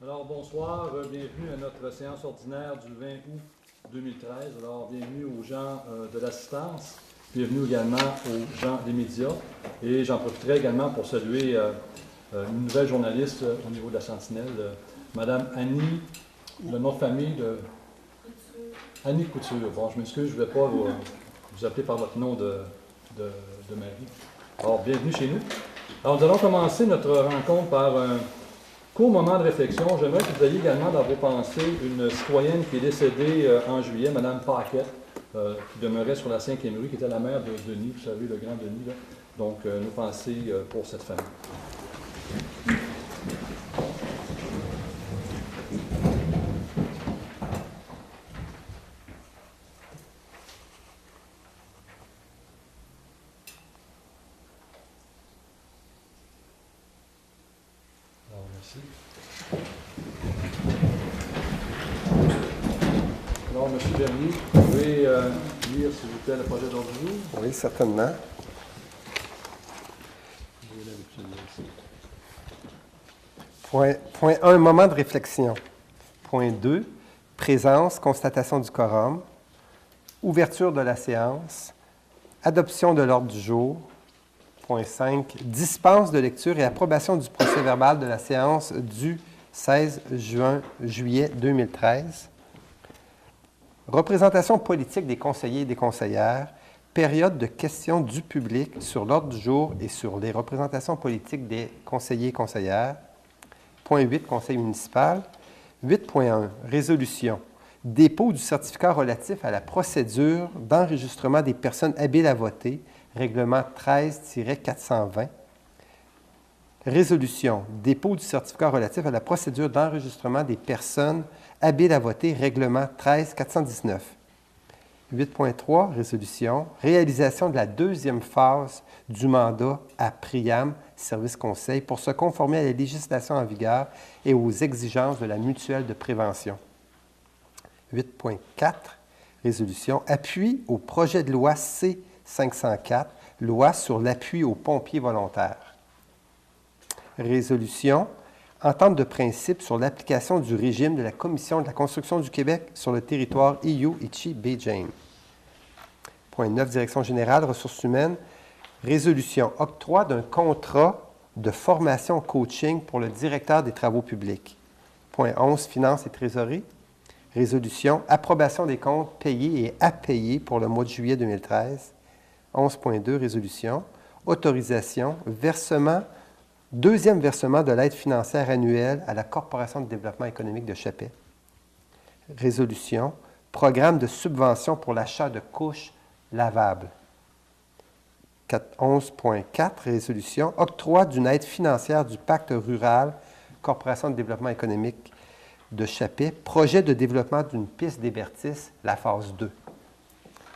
Alors, bonsoir, bienvenue à notre séance ordinaire du 20 août 2013. Alors, bienvenue aux gens de l'assistance, bienvenue également aux gens des médias. Et j'en profiterai également pour saluer une nouvelle journaliste au niveau de la Sentinelle, Madame Annie, le nom de famille de Annie Couture. Bon, je m'excuse, je ne vais pas vous appeler par votre nom de mari. Alors, bienvenue chez nous. Alors, nous allons commencer notre rencontre par un court moment de réflexion. J'aimerais que vous ayez également dans vos pensées une citoyenne qui est décédée en juillet, Mme Paquette, qui demeurait sur la 5e rue, qui était la mère de Denis, vous savez, le grand Denis. Là. Donc, nos pensées pour cette famille. Alors, merci. Alors, M. Bernier, vous pouvez lire, s'il vous plaît, le projet d'ordre du jour? Oui, certainement. Point 1, moment de réflexion. Point 2, présence, constatation du quorum. Ouverture de la séance. Adoption de l'ordre du jour. Point 5, dispense de lecture et approbation du procès-verbal de la séance du 16 juillet 2013. Représentation politique des conseillers et des conseillères. Période de questions du public sur l'ordre du jour et sur les représentations politiques des conseillers et conseillères. Point 8, conseil municipal. 8.1, résolution. Dépôt du certificat relatif à la procédure d'enregistrement des personnes habiles à voter, règlement 13-420. Résolution. Dépôt du certificat relatif à la procédure d'enregistrement des personnes habiles à voter, règlement 13-419. 8.3, résolution. Réalisation de la deuxième phase du mandat à Priam, service conseil, pour se conformer à la législation en vigueur et aux exigences de la mutuelle de prévention. 8.4, résolution. Appui au projet de loi C-504, loi sur l'appui aux pompiers volontaires. Résolution. Entente de principe sur l'application du régime de la Commission de la construction du Québec sur le territoire Iyu-Ichi-Beijing. Point 9, direction générale, ressources humaines. Résolution. Octroi d'un contrat de formation coaching pour le directeur des travaux publics. Point 11, finances et trésorerie. Résolution. Approbation des comptes payés et à payer pour le mois de juillet 2013. 11.2, résolution. Autorisation. Versement. Deuxième versement de l'aide financière annuelle à la Corporation de développement économique de Chapet. Résolution. Programme de subvention pour l'achat de couches lavables. 11.4, résolution. Octroi d'une aide financière du pacte rural, Corporation de développement économique de Chapet. Projet de développement d'une piste d'Hébertis, la phase 2.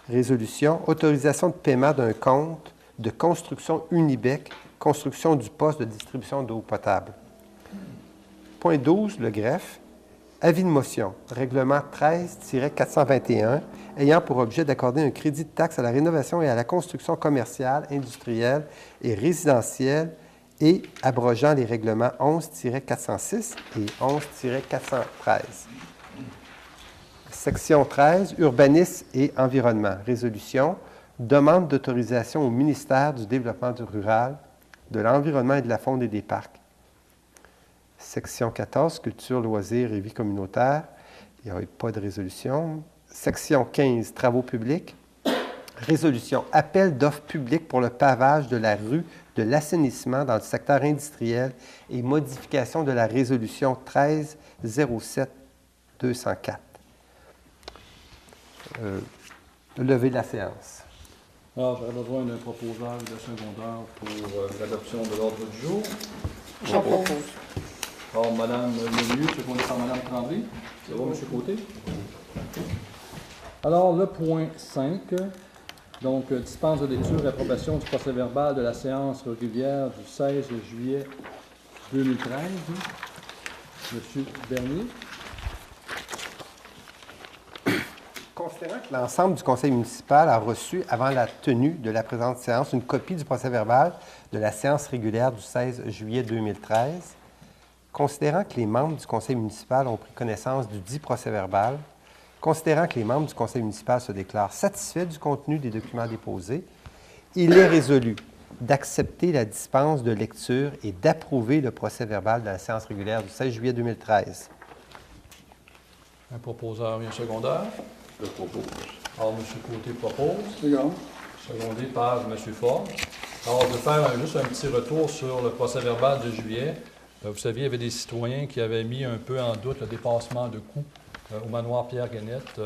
Résolution. Autorisation de paiement d'un compte de construction Unibec, construction du poste de distribution d'eau potable. Point 12, le greffe. Avis de motion. Règlement 13-421, ayant pour objet d'accorder un crédit de taxe à la rénovation et à la construction commerciale, industrielle et résidentielle et abrogeant les règlements 11-406 et 11-413. Section 13, urbanisme et environnement. Résolution. Demande d'autorisation au ministère du Développement rural, de l'Environnement et de la Faune et des Parcs. Section 14, culture, loisirs et vie communautaire. Il n'y a pas de résolution. Section 15, travaux publics. Résolution. Appel d'offres publiques pour le pavage de la rue de l'assainissement dans le secteur industriel et modification de la résolution 13-07-204. Lever de la séance. Alors, j'aurais besoin d'un proposeur de secondaire pour l'adoption de l'ordre du jour. Je propose. Alors, Mme Lemieux, je connais par Mme Tremblay. C'est bon, M. Côté? Alors, le point 5, donc, dispense de lecture et approbation du procès-verbal de la séance régulière du 16 juillet 2013. M. Bernier. Considérant que l'ensemble du conseil municipal a reçu, avant la tenue de la présente séance, une copie du procès-verbal de la séance régulière du 16 juillet 2013, Considérant que les membres du conseil municipal ont pris connaissance du dit procès-verbal, considérant que les membres du conseil municipal se déclarent satisfaits du contenu des documents déposés, il est résolu d'accepter la dispense de lecture et d'approuver le procès-verbal de la séance régulière du 16 juillet 2013. Un proposeur et un secondeur. Je propose. Alors, M. Côté propose, Second. secondé par M. Ford. Alors, je vais faire juste un petit retour sur le procès-verbal de juillet. Vous savez, il y avait des citoyens qui avaient mis un peu en doute le dépassement de coûts au manoir Pierre-Guénette,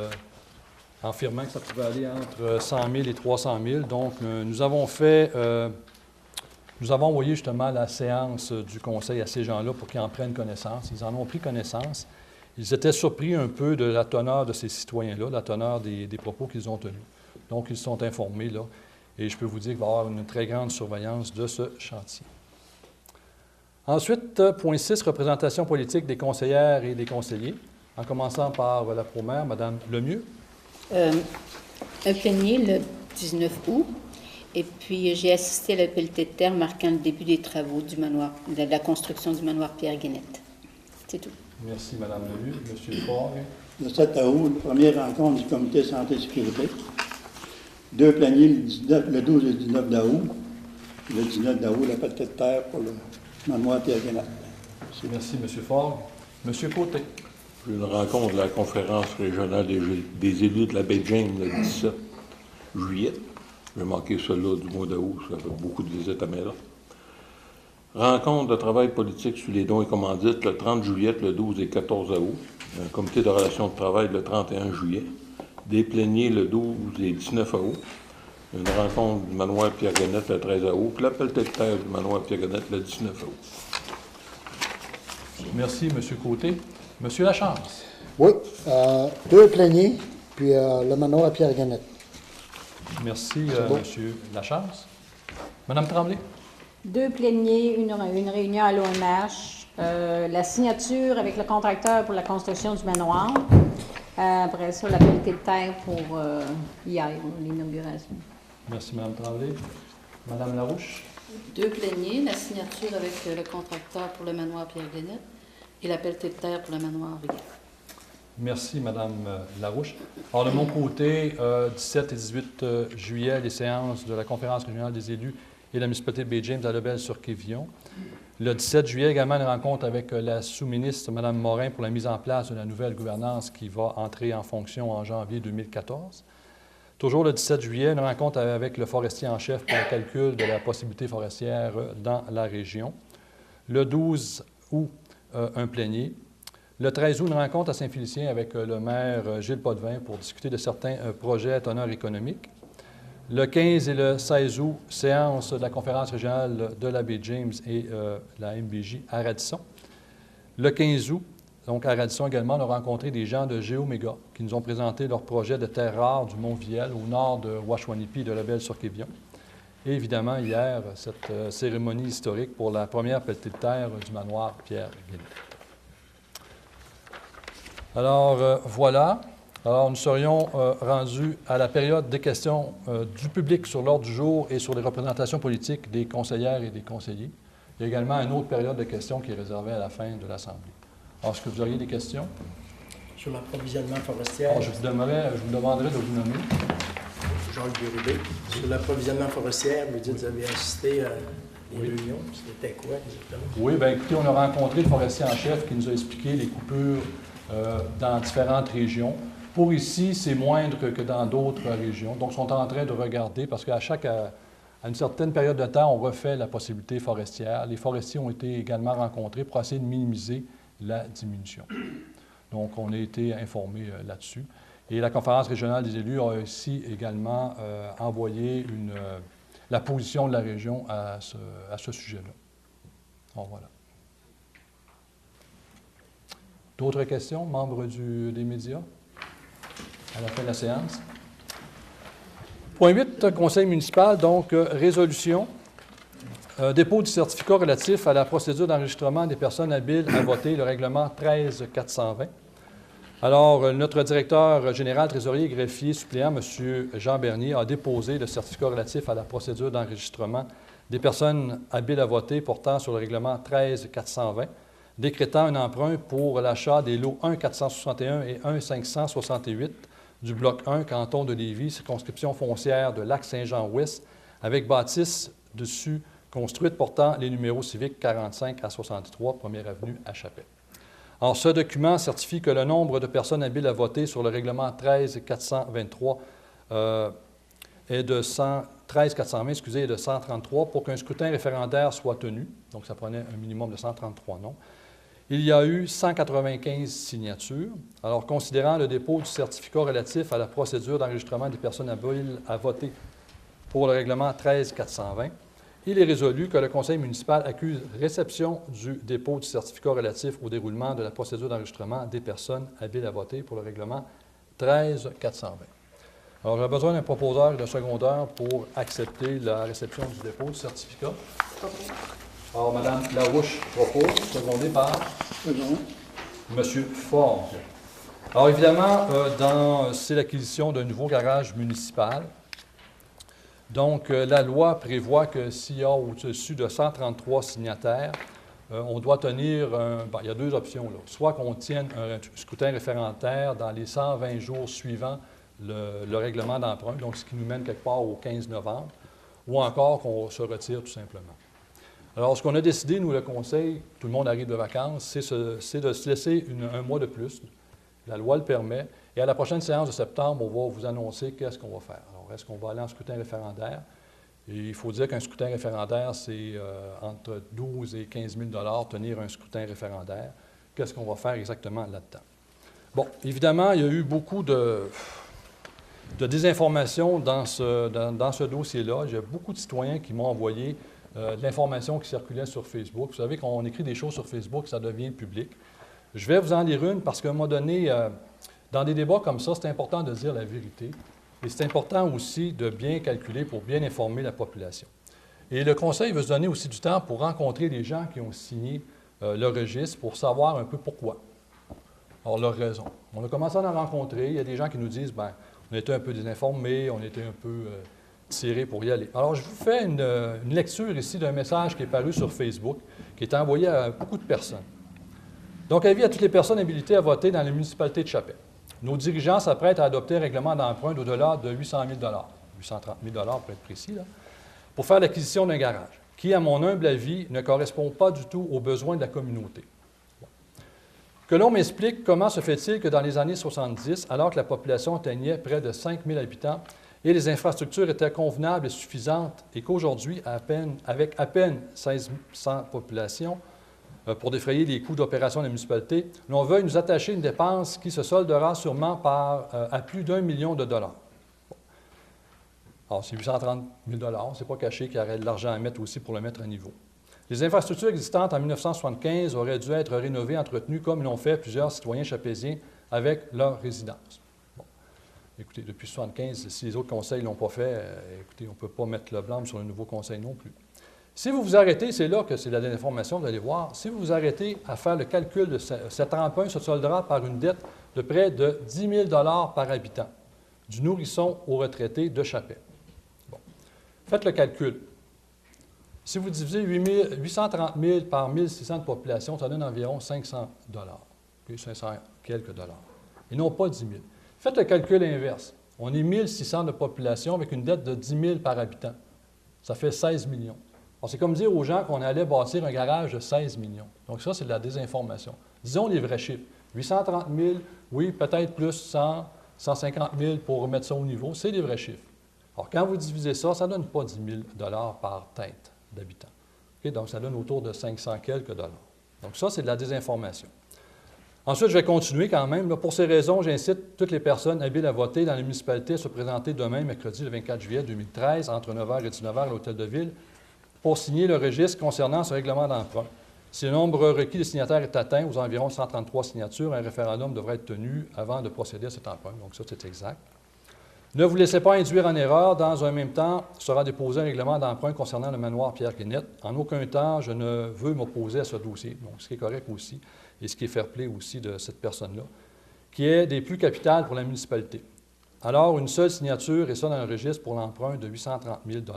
affirmant que ça pouvait aller entre 100 000 et 300 000. Donc, nous avons envoyé justement la séance du conseil à ces gens-là pour qu'ils en prennent connaissance. Ils en ont pris connaissance. Ils étaient surpris un peu de la teneur de ces citoyens-là, la teneur des propos qu'ils ont tenus. Donc, ils se sont informés, là, et je peux vous dire qu'il va y avoir une très grande surveillance de ce chantier. Ensuite, point 6, représentation politique des conseillères et des conseillers, en commençant par la pro-maire, Mme Lemieux. Un plénier le 19 août, et puis j'ai assisté à la pelletée de terre marquant le début des travaux du manoir, de la construction du manoir Pierre-Guénette. C'est tout. Merci, Mme Lemieux. M. Fort. Le 7 août, première rencontre du comité santé et sécurité. 2 planiers le 12 et le 19 d'août. Le 19 d'août, la pelletée de terre pour le manoir Pierre-Guénette. Merci, M. Fort. M. Côté. J'ai une rencontre de la conférence régionale des élus de la baie James le 17 juillet. J'ai manqué celle-là du mois d'août, ça fait beaucoup de visites à Mela. Rencontre de travail politique sur les dons et commandites le 30 juillet, le 12 et 14 août. Un comité de relations de travail le 31 juillet. Des pléniers le 12 et 19 août. Une rencontre du manoir Pierre-Guénette le 13 août. Puis la pelletée de terre du manoir Pierre-Guénette le 19 août. Merci, M. Côté. M. Lachance. Oui, 2 pléniers, puis le manoir à Pierre-Guénette. Merci, bon. M. Lachance. Mme Tremblay. 2 pléniers, une réunion à l'OMH, la signature avec le contracteur pour la construction du manoir. Après ça, la pelletée de terre pour hier, l'inauguration. Merci, Mme Tremblay. Mme Larouche. 2 pléniers, la signature avec le contracteur pour le manoir Pierre-Guénette et la pelletée de terre pour le manoir Rivière. Merci, Mme Larouche. Alors, de mon côté, 17 et 18 juillet, les séances de la conférence régionale des élus et la municipalité de Baie-James à Lebel-sur-Quévillon. Le 17 juillet, également, une rencontre avec la sous-ministre, Mme Morin, pour la mise en place de la nouvelle gouvernance qui va entrer en fonction en janvier 2014. Toujours le 17 juillet, une rencontre avec le forestier en chef pour le calcul de la possibilité forestière dans la région. Le 12 août, un plénier. Le 13 août, une rencontre à Saint-Félicien avec le maire Gilles Potvin pour discuter de certains projets à teneur économique. Le 15 et le 16 août, séance de la conférence régionale de la baie James et la MBJ à Radisson. Le 15 août, donc à Radisson également, on a rencontré des gens de Géoméga qui nous ont présenté leur projet de terre rare du Mont-Viel au nord de Ouachouanipi de Lebel-sur-Quévillon. Et évidemment, hier, cette cérémonie historique pour la première pelletée de terre du manoir Pierre-Guénette. Alors, voilà. Alors, nous serions rendus à la période des questions du public sur l'ordre du jour et sur les représentations politiques des conseillères et des conseillers. Il y a également une autre période de questions qui est réservée à la fin de l'Assemblée. Alors, est-ce que vous auriez des questions? Sur l'approvisionnement forestier. Alors, je vous demanderai de vous nommer. Jacques Bérubé. Sur l'approvisionnement forestier, vous dites que vous avez assisté à des réunions. C'était quoi exactement? Oui, bien écoutez, on a rencontré le forestier en chef qui nous a expliqué les coupures dans différentes régions. Pour ici, c'est moindre que dans d'autres régions. Donc, ils sont en train de regarder parce qu'à une certaine période de temps, on refait la possibilité forestière. Les forestiers ont été également rencontrés pour essayer de minimiser la diminution. Donc, on a été informés là-dessus. Et la conférence régionale des élus a aussi également envoyé la position de la région à ce sujet-là. Donc, voilà. D'autres questions, membres des médias, à la fin de la séance? Point 8, conseil municipal, donc résolution. Dépôt du certificat relatif à la procédure d'enregistrement des personnes habiles à voter, le règlement 13-420. Alors, notre directeur général, trésorier et greffier suppléant, M. Jean Bernier, a déposé le certificat relatif à la procédure d'enregistrement des personnes habiles à voter portant sur le règlement 13-420. décrétant un emprunt pour l'achat des lots 1-461 et 1-568 du bloc 1, canton de Lévis, circonscription foncière de Lac-Saint-Jean-Ouest, avec bâtisse dessus construite portant les numéros civiques 45 à 63, 1er avenue à Chapelle. Alors, ce document certifie que le nombre de personnes habiles à voter sur le règlement 13-423 est de 13-420, excusez, est de 133 pour qu'un scrutin référendaire soit tenu. Donc, ça prenait un minimum de 133 noms. Il y a eu 195 signatures. Alors, considérant le dépôt du certificat relatif à la procédure d'enregistrement des personnes habiles à voter pour le règlement 13-420, il est résolu que le conseil municipal accuse réception du dépôt du certificat relatif au déroulement de la procédure d'enregistrement des personnes habiles à voter pour le règlement 13-420. Alors, j'ai besoin d'un proposeur et d'un secondeur pour accepter la réception du dépôt du certificat. Alors, Mme Larouche propose, secondé par M. Ford. Alors, évidemment, c'est l'acquisition d'un nouveau garage municipal. Donc, la loi prévoit que s'il y a au-dessus de 133 signataires, on doit tenir, il y a deux options, là. Soit qu'on tienne un scrutin référendaire dans les 120 jours suivant le règlement d'emprunt, donc ce qui nous mène quelque part au 15 novembre, ou encore qu'on se retire tout simplement. Alors, ce qu'on a décidé, nous, le Conseil, tout le monde arrive de vacances, c'est de se laisser un mois de plus. La loi le permet. Et à la prochaine séance de septembre, on va vous annoncer qu'est-ce qu'on va faire. Alors, est-ce qu'on va aller en scrutin référendaire? Et il faut dire qu'un scrutin référendaire, c'est entre 12 et 15 000 $ tenir un scrutin référendaire. Qu'est-ce qu'on va faire exactement là-dedans? Bon, évidemment, il y a eu beaucoup de désinformation dans ce dossier-là. J'ai beaucoup de citoyens qui m'ont envoyé de l'information qui circulait sur Facebook. Vous savez, quand on écrit des choses sur Facebook, ça devient public. Je vais vous en lire une parce qu'à un moment donné, dans des débats comme ça, c'est important de dire la vérité. Et c'est important aussi de bien calculer pour bien informer la population. Et le Conseil veut se donner aussi du temps pour rencontrer les gens qui ont signé le registre pour savoir un peu pourquoi. Alors, leur raison. On a commencé à en rencontrer. Il y a des gens qui nous disent, bien, on était un peu désinformés, on était un peu tirés pour y aller. Alors, je vous fais une lecture ici d'un message qui est paru sur Facebook, qui est envoyé à beaucoup de personnes. Donc, avis à toutes les personnes habilitées à voter dans la municipalité de Chapelle. Nos dirigeants s'apprêtent à adopter un règlement d'emprunt d'au-delà de 800 000 $, 830 000 $ pour être précis, là, pour faire l'acquisition d'un garage, qui, à mon humble avis, ne correspond pas du tout aux besoins de la communauté. Bon. Que l'on m'explique comment se fait-il que dans les années 70, alors que la population atteignait près de 5 000 habitants et les infrastructures étaient convenables et suffisantes, et qu'aujourd'hui, avec à peine 1600 populations, pour défrayer les coûts d'opération de la municipalité, l'on veuille nous attacher une dépense qui se soldera sûrement à plus d'1 million de $. Bon. Alors, c'est 830 000 $. Ce n'est pas caché qu'il y aurait de l'argent à mettre aussi pour le mettre à niveau. Les infrastructures existantes en 1975 auraient dû être rénovées, entretenues, comme l'ont fait plusieurs citoyens chapéziens avec leur résidence. Bon. Écoutez, depuis 1975, si les autres conseils ne l'ont pas fait, écoutez, on ne peut pas mettre le blâme sur le nouveau conseil non plus. Si vous vous arrêtez, c'est là que c'est la désinformation, vous allez voir, si vous vous arrêtez à faire le calcul de cet emprunt, se soldera par une dette de près de 10 000 $ par habitant, du nourrisson aux retraités de Chapelle. Bon. Faites le calcul. Si vous divisez 830 000 par 1600 de population, ça donne environ 500 $, puis 500 quelques dollars, et non pas 10 000. Faites le calcul inverse. On est 1600 de population avec une dette de 10 000 par habitant. Ça fait 16 millions. Alors, c'est comme dire aux gens qu'on allait bâtir un garage de 16 millions. Donc ça, c'est de la désinformation. Disons les vrais chiffres. 830 000, oui, peut-être plus 100, 150 000 pour remettre ça au niveau. C'est des vrais chiffres. Alors, quand vous divisez ça, ça ne donne pas 10 000 $ par tête d'habitants. Okay? Donc, ça donne autour de 500 quelques dollars. Donc ça, c'est de la désinformation. Ensuite, je vais continuer quand même. Là, pour ces raisons, j'incite toutes les personnes habiles à voter dans les municipalités à se présenter demain, mercredi, le 24 juillet 2013, entre 9h et 19h à l'Hôtel de Ville, pour signer le registre concernant ce règlement d'emprunt. Si le nombre requis de signataires est atteint, aux environs 133 signatures, un référendum devrait être tenu avant de procéder à cet emprunt. Donc ça, c'est exact. Ne vous laissez pas induire en erreur. Dans un même temps, sera déposé un règlement d'emprunt concernant le manoir Pierre-Guénette. En aucun temps, je ne veux m'opposer à ce dossier. Donc, ce qui est correct aussi, et ce qui est fair-play aussi de cette personne-là, qui est des plus capitales pour la municipalité. Alors, une seule signature, et ça dans le registre pour l'emprunt de 830 000 $.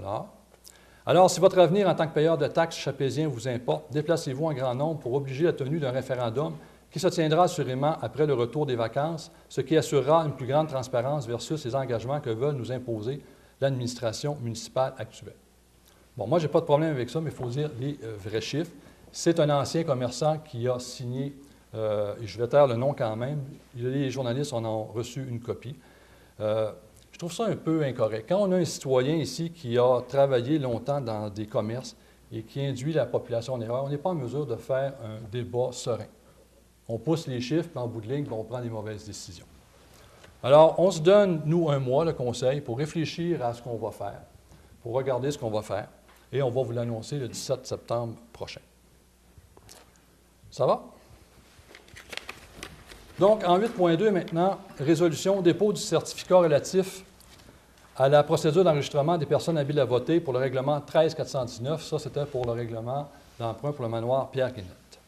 Alors, si votre avenir en tant que payeur de taxes chapézien vous importe, déplacez-vous en grand nombre pour obliger la tenue d'un référendum qui se tiendra assurément après le retour des vacances, ce qui assurera une plus grande transparence versus les engagements que veulent nous imposer l'administration municipale actuelle. Bon, moi, je n'ai pas de problème avec ça, mais il faut dire les vrais chiffres. C'est un ancien commerçant qui a signé, et je vais taire le nom quand même, les journalistes en ont reçu une copie. Je trouve ça un peu incorrect. Quand on a un citoyen ici qui a travaillé longtemps dans des commerces et qui induit la population en erreur, on n'est pas en mesure de faire un débat serein. On pousse les chiffres, puis en bout de ligne, on prend des mauvaises décisions. Alors, on se donne, nous, un mois, le conseil, pour réfléchir à ce qu'on va faire, pour regarder ce qu'on va faire, et on va vous l'annoncer le 17 septembre prochain. Ça va? Donc, en 8.2 maintenant, résolution, dépôt du certificat relatif à la procédure d'enregistrement des personnes habiles à voter pour le règlement 13419. Ça, c'était pour le règlement d'emprunt pour le manoir Pierre-Guinette.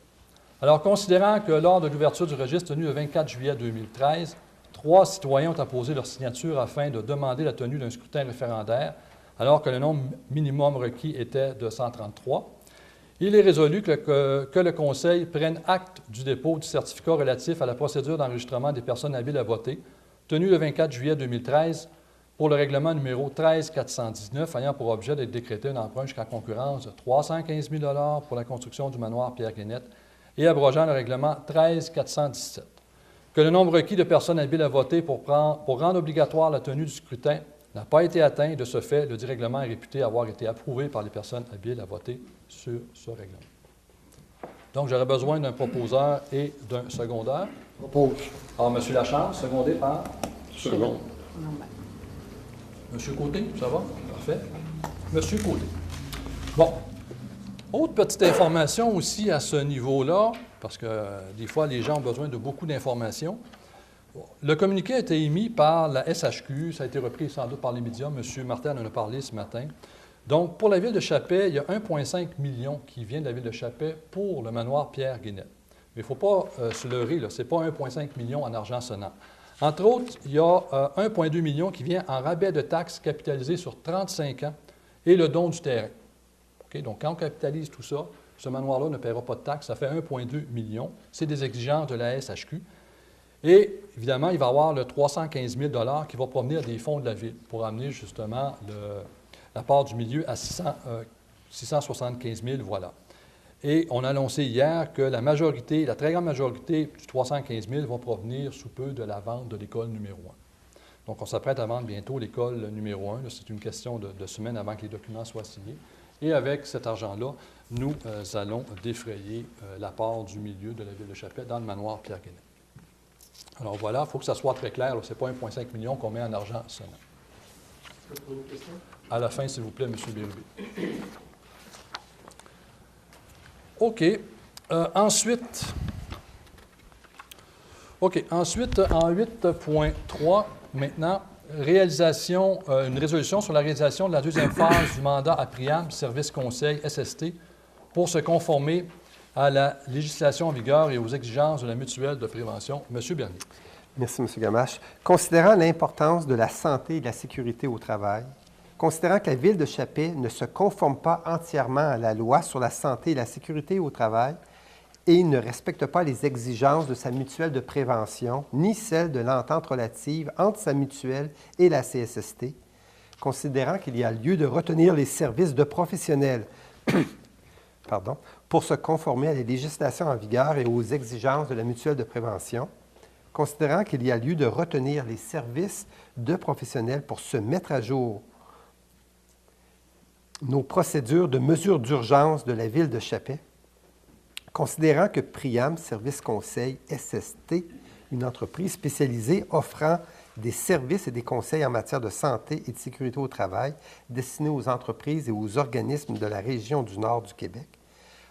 Alors, considérant que lors de l'ouverture du registre tenu le 24 juillet 2013, 3 citoyens ont apposé leur signature afin de demander la tenue d'un scrutin référendaire, alors que le nombre minimum requis était de 133, il est résolu que le Conseil prenne acte du dépôt du certificat relatif à la procédure d'enregistrement des personnes habiles à voter, tenu le 24 juillet 2013 pour le règlement numéro 13419, ayant pour objet d'être décrété un emprunt jusqu'en concurrence de 315 000 $ pour la construction du manoir Pierre-Guinette et abrogeant le règlement 13417. Que le nombre requis de personnes habiles à voter pour rendre obligatoire la tenue du scrutin n'a pas été atteint. De ce fait, le dit règlement est réputé avoir été approuvé par les personnes habiles à voter sur ce règlement. Donc, j'aurais besoin d'un proposeur et d'un secondeur. Propose. Alors, M. Lachance, secondé par Second. M. Côté, ça va? Parfait. M. Côté. Bon. Autre petite information aussi à ce niveau-là, parce que des fois, les gens ont besoin de beaucoup d'informations. Le communiqué a été émis par la SHQ, ça a été repris sans doute par les médias. M. Martin en a parlé ce matin. Donc, pour la ville de Chappais, il y a 1,5 million qui vient de la ville de Chappais pour le manoir Pierre-Guinette. Mais il ne faut pas se leurrer, ce n'est pas 1,5 million en argent sonnant. Entre autres, il y a 1,2 million qui vient en rabais de taxes capitalisé sur 35 ans et le don du terrain. Okay? Donc, quand on capitalise tout ça, ce manoir-là ne paiera pas de taxes, ça fait 1,2 million. C'est des exigences de la SHQ. Et évidemment, il va y avoir le 315 000 $ qui va provenir des fonds de la ville pour amener justement la part du milieu à 675 000, voilà. Et on a annoncé hier que la très grande majorité du 315 000 va provenir sous peu de la vente de l'école numéro 1. Donc, on s'apprête à vendre bientôt l'école numéro 1. C'est une question de semaines avant que les documents soient signés. Et avec cet argent-là, nous allons défrayer la part du milieu de la ville de Chappais dans le manoir Pierre-Guinette. Alors voilà, il faut que ça soit très clair. Ce n'est pas 1,5 million qu'on met en argent sonnant. À la fin, s'il vous plaît, M. Bérubé. OK. Ensuite, en 8.3, maintenant, une résolution sur la réalisation de la deuxième phase du mandat à Priam, Service Conseil SST, pour se conformer à la législation en vigueur et aux exigences de la mutuelle de prévention. M. Bernier. Merci, M. Gamache. Considérant l'importance de la santé et de la sécurité au travail, considérant que la Ville de Chappais ne se conforme pas entièrement à la loi sur la santé et la sécurité au travail et ne respecte pas les exigences de sa mutuelle de prévention, ni celles de l'entente relative entre sa mutuelle et la CSST, considérant qu'il y a lieu de retenir les services de professionnels pour se conformer à la législation en vigueur et aux exigences de la mutuelle de prévention, considérant qu'il y a lieu de retenir les services de professionnels pour se mettre à jour nos procédures de mesures d'urgence de la Ville de Chappais, considérant que Priam, Service Conseil SST, une entreprise spécialisée offrant des services et des conseils en matière de santé et de sécurité au travail destinés aux entreprises et aux organismes de la région du Nord du Québec,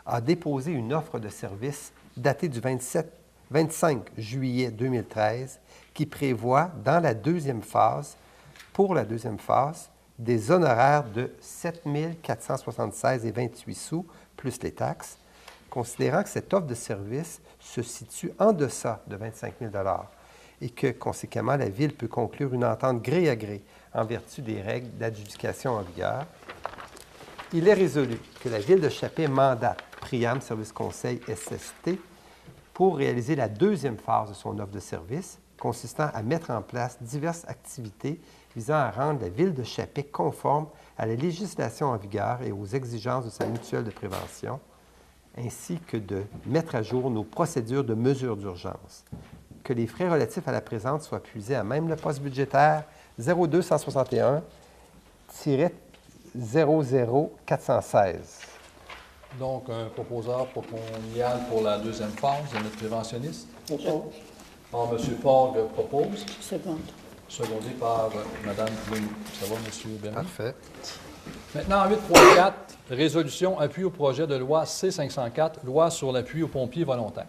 a déposé une offre de service datée du 25 juillet 2013 qui prévoit, pour la deuxième phase, des honoraires de 7 476,28 sous plus les taxes, considérant que cette offre de service se situe en deçà de 25 000 $ et que, conséquemment, la Ville peut conclure une entente gré à gré en vertu des règles d'adjudication en vigueur. Il est résolu que la Ville de Chappé mandate Priam Service Conseil SST pour réaliser la deuxième phase de son offre de service, consistant à mettre en place diverses activités visant à rendre la Ville de Chappé conforme à la législation en vigueur et aux exigences de sa mutuelle de prévention, ainsi que de mettre à jour nos procédures de mesures d'urgence. Que les frais relatifs à la présente soient puisés à même le poste budgétaire 0261-00416. Donc, un proposeur pour qu'on y aille pour la deuxième phase de notre préventionniste. Propose. Alors, M. Fogg propose, Seconde. secondé par Mme Blum. Ça va, M. Bernier? Parfait. Maintenant, en 8.4, résolution appui au projet de loi C-504, loi sur l'appui aux pompiers volontaires.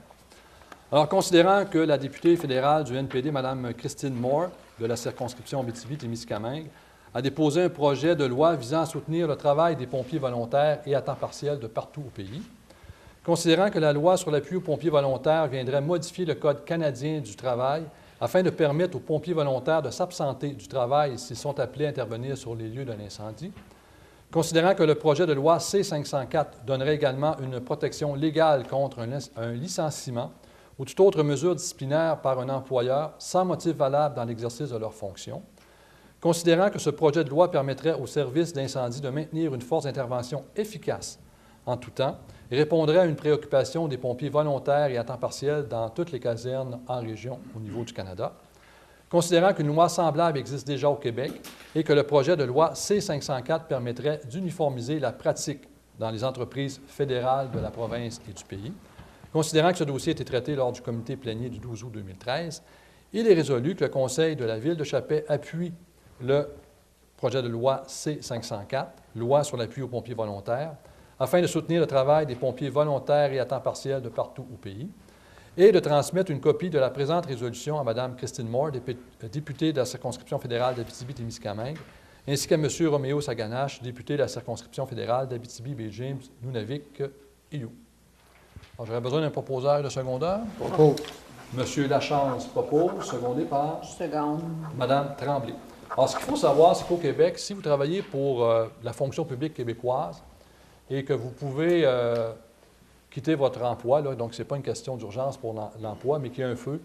Alors, considérant que la députée fédérale du NPD, Mme Christine Moore, de la circonscription Abitibi-Témiscamingue, a déposé un projet de loi visant à soutenir le travail des pompiers volontaires et à temps partiel de partout au pays. Considérant que la loi sur l'appui aux pompiers volontaires viendrait modifier le Code canadien du travail afin de permettre aux pompiers volontaires de s'absenter du travail s'ils sont appelés à intervenir sur les lieux d'un incendie. Considérant que le projet de loi C-504 donnerait également une protection légale contre un licenciement ou toute autre mesure disciplinaire par un employeur sans motif valable dans l'exercice de leurs fonctions. Considérant que ce projet de loi permettrait aux services d'incendie de maintenir une force d'intervention efficace en tout temps et répondrait à une préoccupation des pompiers volontaires et à temps partiel dans toutes les casernes en région au niveau du Canada. Considérant qu'une loi semblable existe déjà au Québec et que le projet de loi C-504 permettrait d'uniformiser la pratique dans les entreprises fédérales de la province et du pays. Considérant que ce dossier a été traité lors du comité plénier du 12 août 2013, il est résolu que le Conseil de la Ville de Chappé appuie le projet de loi C-504, loi sur l'appui aux pompiers volontaires, afin de soutenir le travail des pompiers volontaires et à temps partiel de partout au pays, et de transmettre une copie de la présente résolution à Mme Christine Moore, députée de la circonscription fédérale d'Abitibi-Témiscamingue, ainsi qu'à M. Roméo Saganache, député de la circonscription fédérale d'Abitibi-Baie-James-Nunavik-Ioux. J'aurais besoin d'un proposeur et de secondeur. Propose. M. Lachance propose, secondé par Seconde. Mme Tremblay. Alors, ce qu'il faut savoir, c'est qu'au Québec, si vous travaillez pour la fonction publique québécoise et que vous pouvez quitter votre emploi, là, donc ce n'est pas une question d'urgence pour l'emploi, mais qu'il y a un feu,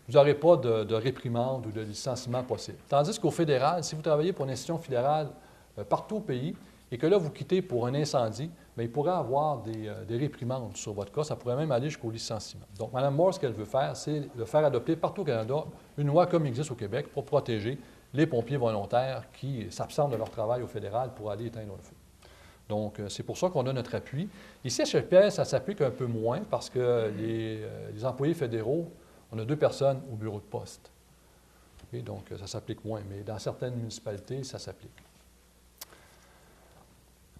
vous n'aurez pas de réprimande ou de licenciement possible. Tandis qu'au fédéral, si vous travaillez pour une institution fédérale partout au pays et que là, vous quittez pour un incendie, bien, il pourrait y avoir des réprimandes sur votre cas. Ça pourrait même aller jusqu'au licenciement. Donc, Mme Moore, ce qu'elle veut faire, c'est de faire adopter partout au Canada une loi comme il existe au Québec pour protéger les pompiers volontaires qui s'absentent de leur travail au fédéral pour aller éteindre le feu. Donc, c'est pour ça qu'on a notre appui. Ici, à Chappé, ça s'applique un peu moins parce que les employés fédéraux, on a 2 personnes au bureau de poste. Okay? Donc, ça s'applique moins, mais dans certaines municipalités, ça s'applique.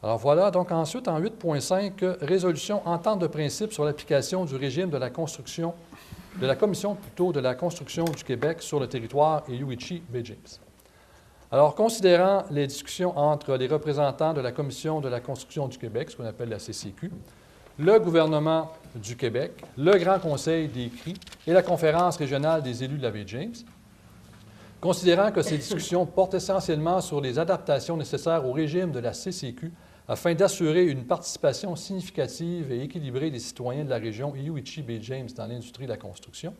Alors voilà, donc ensuite, en 8.5, résolution entente de principe sur l'application du régime de la construction, de la Commission plutôt de la construction du Québec sur le territoire Ioux-Itchi-Baie-James. Alors, considérant les discussions entre les représentants de la Commission de la construction du Québec, ce qu'on appelle la CCQ, le gouvernement du Québec, le Grand Conseil des CRI et la Conférence régionale des élus de la Baie-James, considérant que ces discussions portent essentiellement sur les adaptations nécessaires au régime de la CCQ afin d'assurer une participation significative et équilibrée des citoyens de la région Ioux-Itchi-Baie-James dans l'industrie de la construction,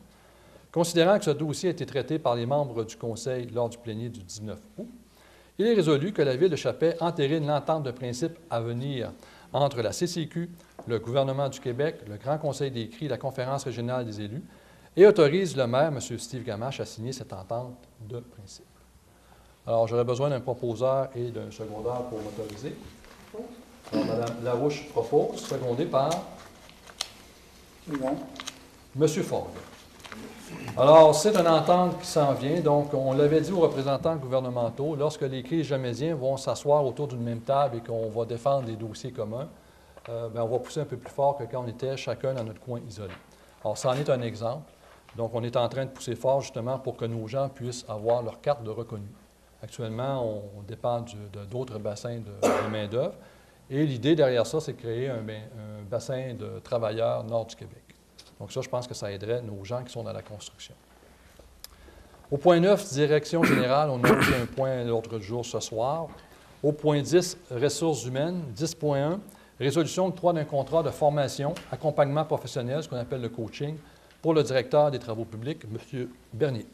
considérant que ce dossier a été traité par les membres du Conseil lors du plénier du 19 août, il est résolu que la Ville de Chappé entérine l'entente de principe à venir entre la CCQ, le gouvernement du Québec, le Grand Conseil des CRI et la Conférence régionale des élus et autorise le maire, M. Steve Gamache, à signer cette entente de principe. Alors, j'aurais besoin d'un proposeur et d'un secondaire pour m'autoriser. Alors, Mme Larouche propose, secondé par M. Fogg. Alors, c'est une entente qui s'en vient. Donc, on l'avait dit aux représentants gouvernementaux, lorsque les CRI jamésiens vont s'asseoir autour d'une même table et qu'on va défendre des dossiers communs, bien, on va pousser un peu plus fort que quand on était chacun dans notre coin isolé. Alors, ça en est un exemple. Donc, on est en train de pousser fort justement pour que nos gens puissent avoir leur carte de reconnu. Actuellement, on dépend d'autres bassins de main-d'œuvre. Et l'idée derrière ça, c'est de créer un bassin de travailleurs nord du Québec. Donc ça, je pense que ça aiderait nos gens qui sont dans la construction. Au point 9, direction générale, on a aussi un point l'autre jour ce soir. Au point 10, ressources humaines. 10.1, résolution octroi d'un contrat de formation, accompagnement professionnel, ce qu'on appelle le coaching, pour le directeur des travaux publics, M. Bernier.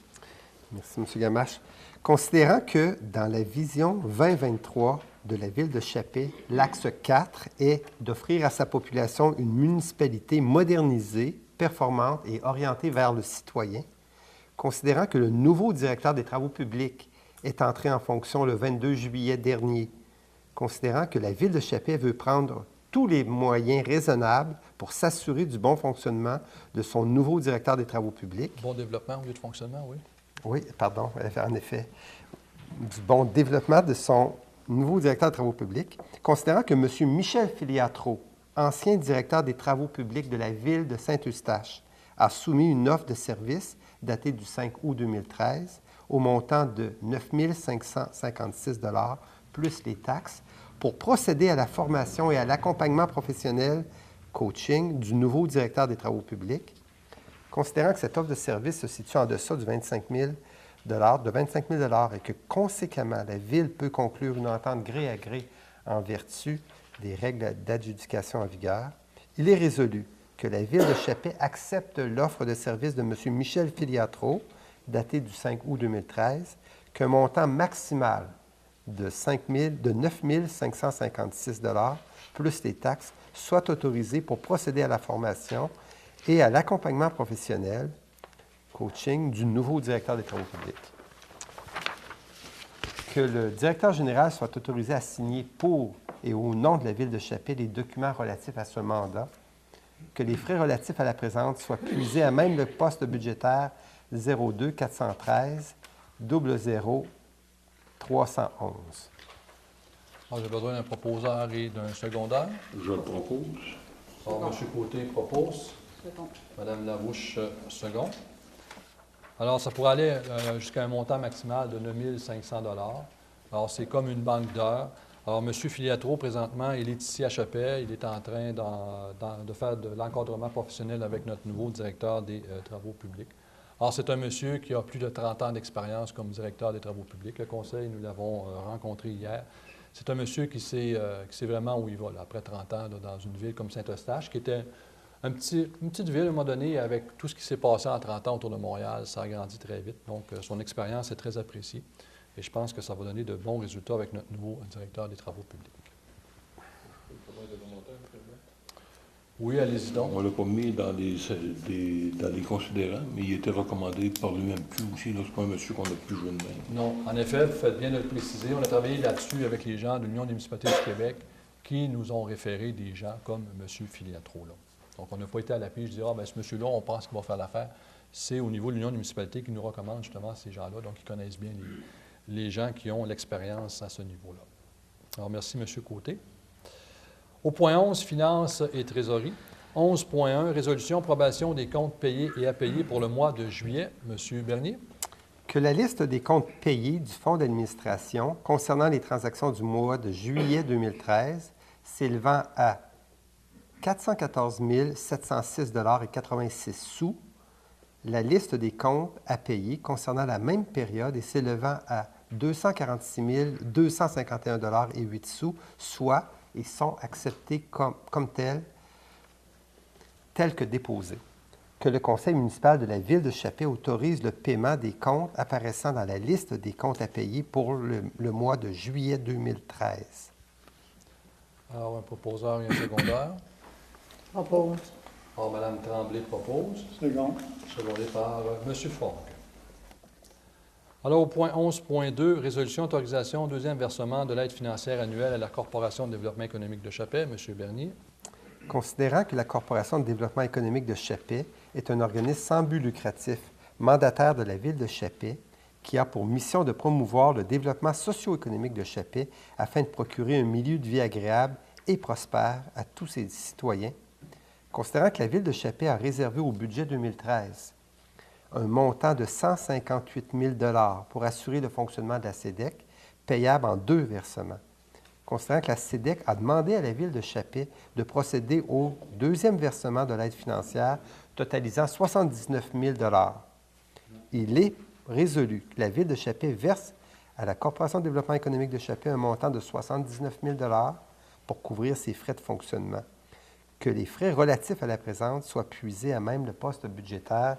Merci, M. Gamache. Considérant que dans la vision 2023 de la Ville de Chappé, l'axe 4 est d'offrir à sa population une municipalité modernisée, performante et orientée vers le citoyen, considérant que le nouveau directeur des travaux publics est entré en fonction le 22 juillet dernier, considérant que la Ville de Chappé veut prendre tous les moyens raisonnables pour s'assurer du bon fonctionnement de son nouveau directeur des travaux publics. Bon développement au lieu de fonctionnement, oui. Oui, pardon, en effet. Du bon développement de son nouveau directeur des travaux publics, considérant que M. Michel Filiatro, ancien directeur des travaux publics de la Ville de Saint-Eustache, a soumis une offre de service datée du 5 août 2013 au montant de 9 556 $ plus les taxes pour procéder à la formation et à l'accompagnement professionnel coaching du nouveau directeur des travaux publics, considérant que cette offre de service se situe en deçà de 25 000 et que, conséquemment, la Ville peut conclure une entente gré à gré en vertu des règles d'adjudication en vigueur, il est résolu que la Ville de Chappé accepte l'offre de service de M. Michel Filiatro, datée du 5 août 2013, qu'un montant maximal de 9 556 $ plus les taxes soit autorisé pour procéder à la formation et à l'accompagnement professionnel, coaching, du nouveau directeur des travaux publics. Que le directeur général soit autorisé à signer pour et au nom de la Ville de Chappé les documents relatifs à ce mandat, que les frais relatifs à la présente soient puisés à même le poste budgétaire 02 413 00 311. Alors, j'ai besoin d'un proposeur et d'un secondaire. Je le propose. Alors, M. Côté propose. Second. Mme Larouche, second. Alors, ça pourrait aller jusqu'à un montant maximal de 9 500 $. Alors, c'est comme une banque d'heures. Alors, M. Filiatro, présentement, il est ici à Chappé. Il est en train de faire de l'encadrement professionnel avec notre nouveau directeur des travaux publics. Alors, c'est un monsieur qui a plus de 30 ans d'expérience comme directeur des travaux publics. Le conseil, nous l'avons rencontré hier. C'est un monsieur qui sait vraiment où il va, là, après 30 ans, là, dans une ville comme Saint-Eustache, qui était une petite ville, à un moment donné, avec tout ce qui s'est passé en 30 ans autour de Montréal. Ça a grandi très vite. Donc, son expérience est très appréciée. Et je pense que ça va donner de bons résultats avec notre nouveau directeur des travaux publics. Oui, allez-y donc. On ne l'a pas mis dans les considérants, mais il était recommandé par l'UMQ aussi. C'est pas un monsieur qu'on a pu jouer de même. Non, en effet, vous faites bien de le préciser. On a travaillé là-dessus avec les gens de l'Union des municipalités du Québec qui nous ont référé des gens comme M. Filiatro. Là. Donc, on n'a pas été à la pige de dire, ah, bien, ce monsieur-là, on pense qu'il va faire l'affaire. C'est au niveau de l'Union des municipalités qui nous recommande justement ces gens-là. Donc, ils connaissent bien les gens qui ont l'expérience à ce niveau-là. Alors, merci, M. Côté. Au point 11, finances et trésorerie. 11.1, résolution, approbation des comptes payés et à payer pour le mois de juillet. M. Bernier. Que la liste des comptes payés du Fonds d'administration concernant les transactions du mois de juillet 2013 s'élevant à 414 706,86 $, la liste des comptes à payer concernant la même période et s'élevant à 246 251,08 $, soit et sont acceptés comme tels que déposés. Que le Conseil municipal de la Ville de Chappé autorise le paiement des comptes apparaissant dans la liste des comptes à payer pour le mois de juillet 2013. Alors, un proposeur et un secondaire. Propose. Alors, Mme Tremblay propose, Second. secondé par M. Fogg. Alors, au point 11.2, résolution, autorisation, deuxième versement de l'aide financière annuelle à la Corporation de développement économique de Chappé. M. Bernier. Considérant que la Corporation de développement économique de Chappé est un organisme sans but lucratif, mandataire de la Ville de Chappé, qui a pour mission de promouvoir le développement socio-économique de Chappé afin de procurer un milieu de vie agréable et prospère à tous ses citoyens, considérant que la Ville de Chappé a réservé au budget 2013 un montant de 158 000 $ pour assurer le fonctionnement de la SEDEC, payable en 2 versements. Considérant que la SEDEC a demandé à la Ville de Chappé de procéder au 2e versement de l'aide financière, totalisant 79 000 $. Il est résolu que la Ville de Chappé verse à la Corporation de développement économique de Chappé un montant de 79 000 pour couvrir ses frais de fonctionnement. Que les frais relatifs à la présente soient puisés à même le poste budgétaire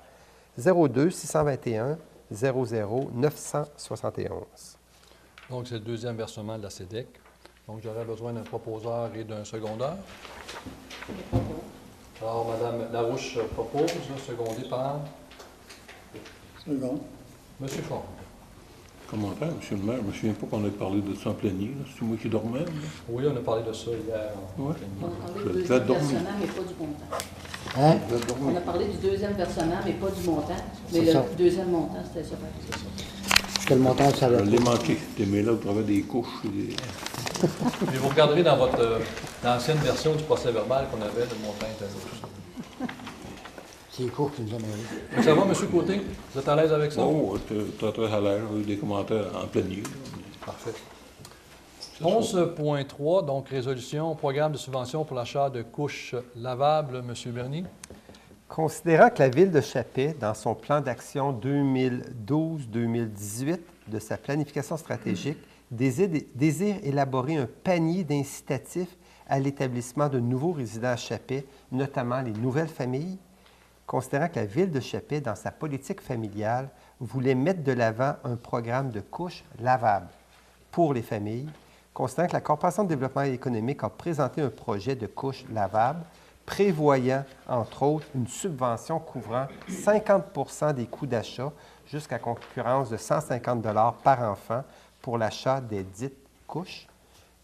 02 621 00 971. Donc, c'est le deuxième versement de la SEDEC. Donc, j'aurais besoin d'un proposeur et d'un secondeur. Alors, Mme Larouche propose, secondé par Second. M. Fort. Commentaire, M. le maire, je ne me souviens pas qu'on ait parlé de ça en plénier. C'est moi qui dormais. Là. Oui, on a parlé de ça hier. Ouais. On a parlé Je du vais deuxième dormir. versement, mais pas du montant. Hein? Je vais dormir. On a parlé du deuxième versement, mais pas du montant. Mais C'est le ça. deuxième montant, c'était ça. Parce que le montant, ça Je va l'ai manqué. T'es mêlé au travers des couches. Et des... Puis vous regarderez dans votre l'ancienne version du procès verbal qu'on avait, le montant était là. C'est court qui nous a mêlés. Ça va, M. Côté? Vous êtes à l'aise avec ça? Oh, t'es très à l'air. J'ai eu des commentaires en plénier. Parfait. 11.3, donc résolution, programme de subvention pour l'achat de couches lavables, M. Bernier. Considérant que la Ville de Chappé, dans son plan d'action 2012-2018 de sa planification stratégique, désire élaborer un panier d'incitatifs à l'établissement de nouveaux résidents à Chappé, notamment les nouvelles familles, considérant que la Ville de Chappé, dans sa politique familiale, voulait mettre de l'avant un programme de couches lavables pour les familles, considérant que la Corporation de développement économique a présenté un projet de couches lavables prévoyant, entre autres, une subvention couvrant 50 des coûts d'achat jusqu'à concurrence de 150 par enfant pour l'achat des dites couches,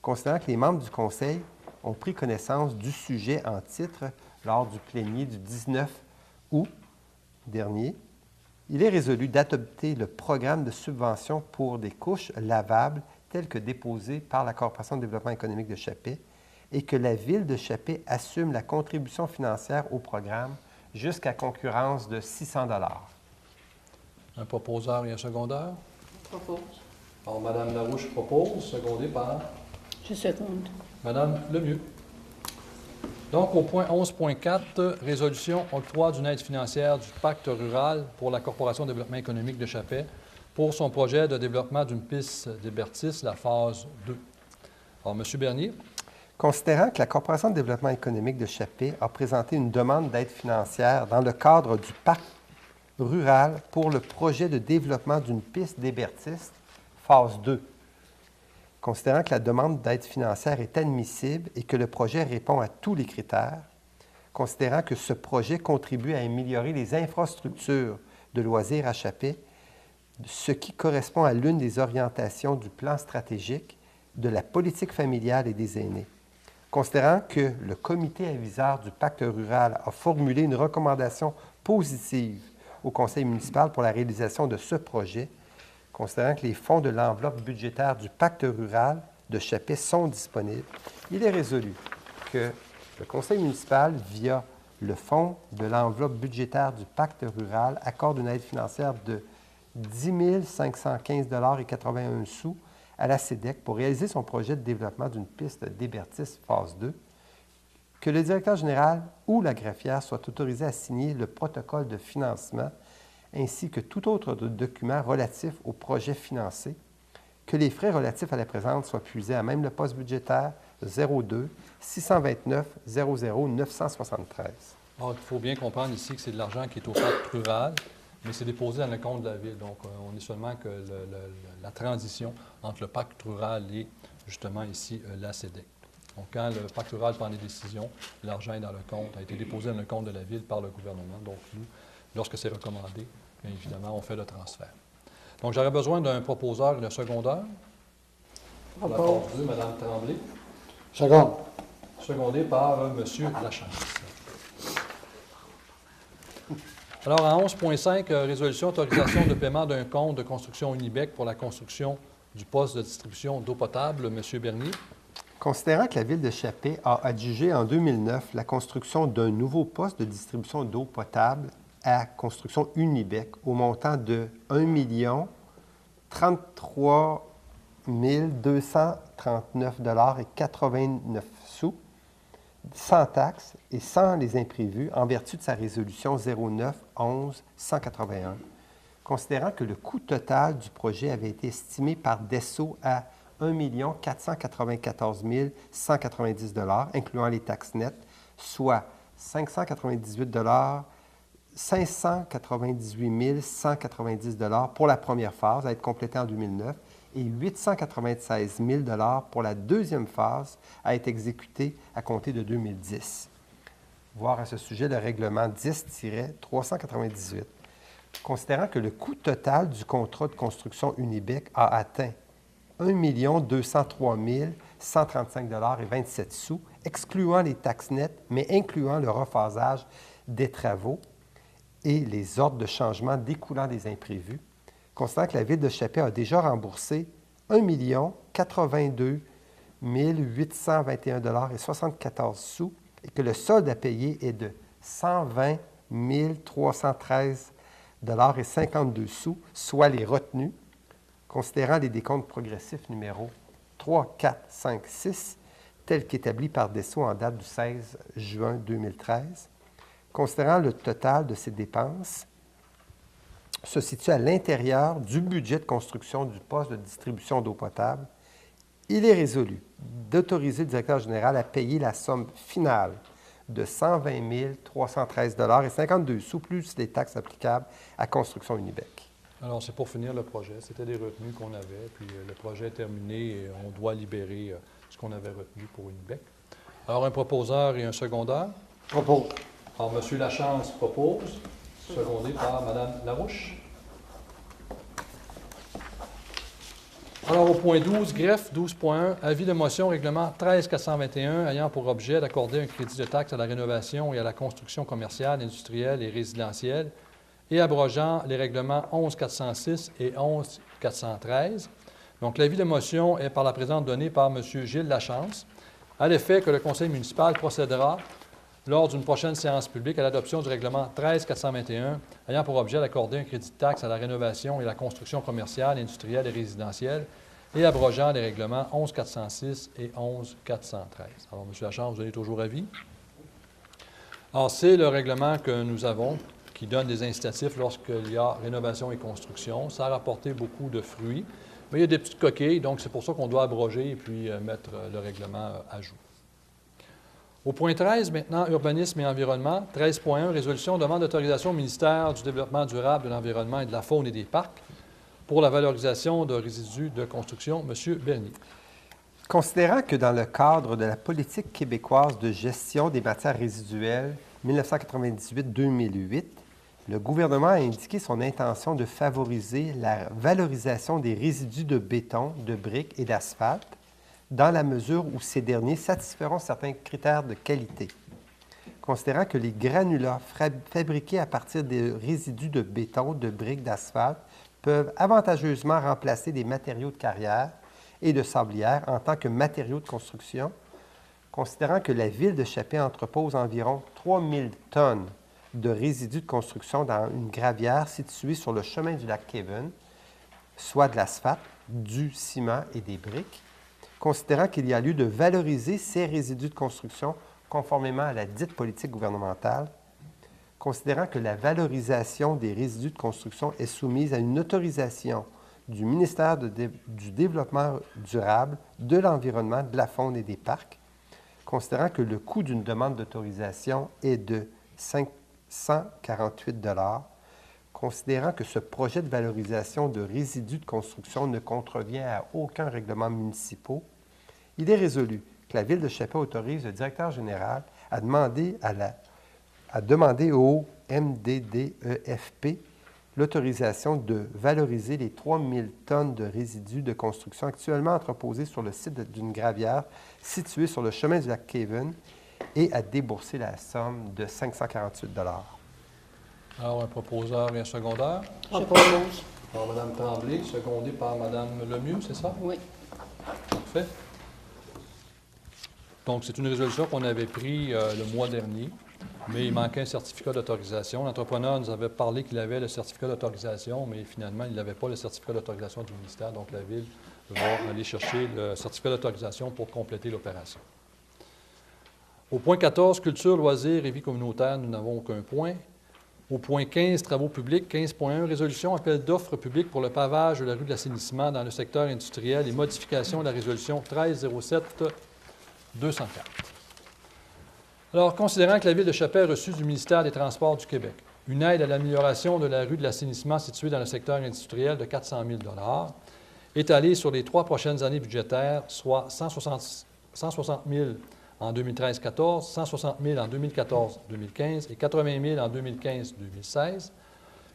considérant que les membres du Conseil ont pris connaissance du sujet en titre lors du plénier du 19 août dernier, il est résolu d'adopter le programme de subvention pour des couches lavables tel que déposé par la Corporation de développement économique de Chappé et que la Ville de Chappé assume la contribution financière au programme jusqu'à concurrence de 600 $. Un proposeur et un secondeur. Propose. Alors, Mme Larouche propose, secondé par Je seconde. Mme Lemieux. Donc, au point 11.4, résolution octroi d'une aide financière du pacte rural pour la Corporation de développement économique de Chappé pour son projet de développement d'une piste d'Hébertis, la phase 2. Alors, M. Bernier. Considérant que la Corporation de développement économique de Chappé a présenté une demande d'aide financière dans le cadre du pacte rural pour le projet de développement d'une piste d'Hébertis, phase 2. Considérant que la demande d'aide financière est admissible et que le projet répond à tous les critères, considérant que ce projet contribue à améliorer les infrastructures de loisirs à Chappé, ce qui correspond à l'une des orientations du plan stratégique de la politique familiale et des aînés. Considérant que le comité aviseur du pacte rural a formulé une recommandation positive au conseil municipal pour la réalisation de ce projet, considérant que les fonds de l'enveloppe budgétaire du pacte rural de Chappé sont disponibles, il est résolu que le conseil municipal, via le fonds de l'enveloppe budgétaire du pacte rural, accorde une aide financière de 10 515,81 $ à la SEDEC pour réaliser son projet de développement d'une piste d'Hébertis phase 2, que le directeur général ou la greffière soient autorisés à signer le protocole de financement ainsi que tout autre document relatif au projet financé, que les frais relatifs à la présente soient puisés à même le poste budgétaire 02 629 00 973. Alors, il faut bien comprendre ici que c'est de l'argent qui est au pacte rural, mais c'est déposé dans le compte de la Ville. Donc, on est seulement que la transition entre le pacte rural et, justement, ici, la SEDEC. Donc, quand le pacte rural prend des décisions, l'argent est dans le compte, a été déposé dans le compte de la Ville par le gouvernement. Donc, nous, lorsque c'est recommandé, bien évidemment, on fait le transfert. Donc, j'aurais besoin d'un proposeur et d'un secondeur. Pour la phase 2, Mme Tremblay, Second. secondé par M. Lachance. Alors, en 11.5, résolution autorisation de paiement d'un compte de construction Unibec pour la construction du poste de distribution d'eau potable, M. Bernier. Considérant que la Ville de Chappé a adjugé en 2009 la construction d'un nouveau poste de distribution d'eau potable à construction Unibec au montant de 1 033 239,89 $, sans taxes et sans les imprévus, en vertu de sa résolution 09-11-181, considérant que le coût total du projet avait été estimé par DESSO à 1 494 190 $, incluant les taxes nettes, soit 598 190 $ pour la première phase, à être complétée en 2009, et 896 000 $ pour la deuxième phase, à être exécutée à compter de 2010. Voir à ce sujet le règlement 10-398. Considérant que le coût total du contrat de construction Unibec a atteint 1 203 135 $ et 27 sous, excluant les taxes nettes, mais incluant le rephasage des travaux et les ordres de changement découlant des imprévus, considérant que la Ville de Chapet a déjà remboursé 1 082 821 $ et 74 sous et que le solde à payer est de 120 313 $ et 52 sous, soit les retenues, considérant les décomptes progressifs numéro 3, 4, 5, 6, tels qu'établis par DESSO en date du 16 juin 2013, considérant le total de ces dépenses, se situe à l'intérieur du budget de construction du poste de distribution d'eau potable, il est résolu d'autoriser le directeur général à payer la somme finale de 120 313 $ et 52 sous, plus les taxes applicables à Construction Unibec. Alors, c'est pour finir le projet. C'était des retenues qu'on avait, puis le projet est terminé et on doit libérer ce qu'on avait retenu pour Unibec. Alors, un proposeur et un secondaire. Propos. Alors, M. Lachance propose, secondé par Mme Larouche. Alors, au point 12, greffe 12.1, avis de motion règlement 13-421 ayant pour objet d'accorder un crédit de taxe à la rénovation et à la construction commerciale, industrielle et résidentielle et abrogeant les règlements 11-406 et 11-413. Donc, l'avis de motion est par la présente donnée par M. Gilles Lachance, à l'effet que le conseil municipal procédera lors d'une prochaine séance publique à l'adoption du règlement 13-421 ayant pour objet d'accorder un crédit de taxe à la rénovation et à la construction commerciale, industrielle et résidentielle et abrogeant les règlements 11-406 et 11-413. Alors, M. Lachance, vous avez toujours avis? Alors, c'est le règlement que nous avons qui donne des incitatifs lorsqu'il y a rénovation et construction. Ça a rapporté beaucoup de fruits, mais il y a des petites coquilles, donc c'est pour ça qu'on doit abroger et puis mettre le règlement à jour. Au point 13, maintenant, urbanisme et environnement. 13.1, résolution demande d'autorisation au ministère du Développement durable, de l'environnement et de la faune et des parcs pour la valorisation de résidus de construction. M. Bernier. Considérant que dans le cadre de la politique québécoise de gestion des matières résiduelles 1998-2008, le gouvernement a indiqué son intention de favoriser la valorisation des résidus de béton, de briques et d'asphalte dans la mesure où ces derniers satisferont certains critères de qualité. Considérant que les granulats fabriqués à partir des résidus de béton, de briques, d'asphalte peuvent avantageusement remplacer des matériaux de carrière et de sablière en tant que matériaux de construction, considérant que la Ville de Chapet entrepose environ 3 000 tonnes de résidus de construction dans une gravière située sur le chemin du lac Kevin, soit de l'asphalte, du ciment et des briques, considérant qu'il y a lieu de valoriser ces résidus de construction conformément à la dite politique gouvernementale, considérant que la valorisation des résidus de construction est soumise à une autorisation du ministère du Développement durable, de l'Environnement, de la Faune et des Parcs, considérant que le coût d'une demande d'autorisation est de 548 $, considérant que ce projet de valorisation de résidus de construction ne contrevient à aucun règlement municipal, il est résolu que la Ville de Chapet autorise le directeur général à demander au MDDEFP l'autorisation de valoriser les 3 000 tonnes de résidus de construction actuellement entreposés sur le site d'une gravière située sur le chemin du lac Kevin et à débourser la somme de 548 $. Alors, un proposeur et un secondaire. Je propose. Alors, Mme Tremblay, secondée par Mme Lemieux, c'est ça? Oui. Parfait. Donc, c'est une résolution qu'on avait prise le mois dernier, mais il manquait un certificat d'autorisation. L'entrepreneur nous avait parlé qu'il avait le certificat d'autorisation, mais finalement, il n'avait pas le certificat d'autorisation du ministère, donc la Ville va aller chercher le certificat d'autorisation pour compléter l'opération. Au point 14, culture, loisirs et vie communautaire, nous n'avons aucun point. Au point 15, travaux publics, 15.1, résolution, appel d'offres publiques pour le pavage de la rue de l'assainissement dans le secteur industriel et modification de la résolution 1307-204. Alors, considérant que la Ville de Chapelle a reçu du ministère des Transports du Québec une aide à l'amélioration de la rue de l'assainissement située dans le secteur industriel de 400 000 étalée sur les 3 prochaines années budgétaires, soit 160 000 en 2013-14, 160 000 en 2014-2015 et 80 000 en 2015-2016,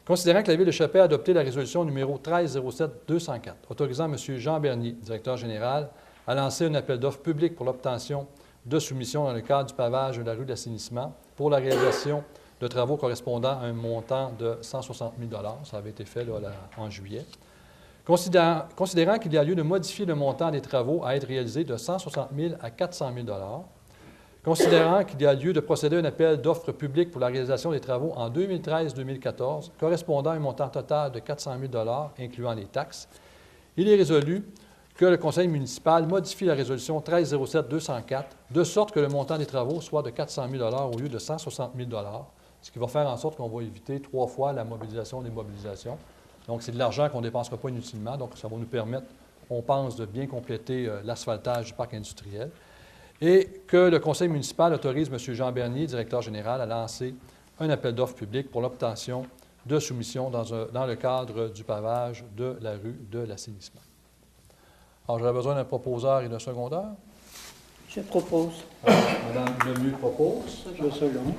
considérant que la Ville de Chapelle a adopté la résolution numéro 1307-204, autorisant M. Jean Bernier, directeur général, à lancer un appel d'offres public pour l'obtention de soumission dans le cadre du pavage de la rue d'assainissement pour la réalisation de travaux correspondant à un montant de 160 000 $. Ça avait été fait là, en juillet. Considérant qu'il y a lieu de modifier le montant des travaux à être réalisés de 160 000 à 400 000 $, considérant qu'il y a lieu de procéder à un appel d'offres publiques pour la réalisation des travaux en 2013-2014, correspondant à un montant total de 400 000 $, incluant les taxes, il est résolu que le Conseil municipal modifie la résolution 1307-204 de sorte que le montant des travaux soit de 400 000 $ au lieu de 160 000 $, ce qui va faire en sorte qu'on va éviter 3 fois la mobilisation des mobilisations. Donc, c'est de l'argent qu'on ne dépensera pas inutilement. Donc, ça va nous permettre, on pense, de bien compléter l'asphaltage du parc industriel. Et que le Conseil municipal autorise M. Jean Bernier, directeur général, à lancer un appel d'offres public pour l'obtention de soumission dans le cadre du pavage de la rue de l'assainissement. Alors, j'aurais besoin d'un proposeur et d'un secondeur. Je propose. Mme Lemieux propose. Je second.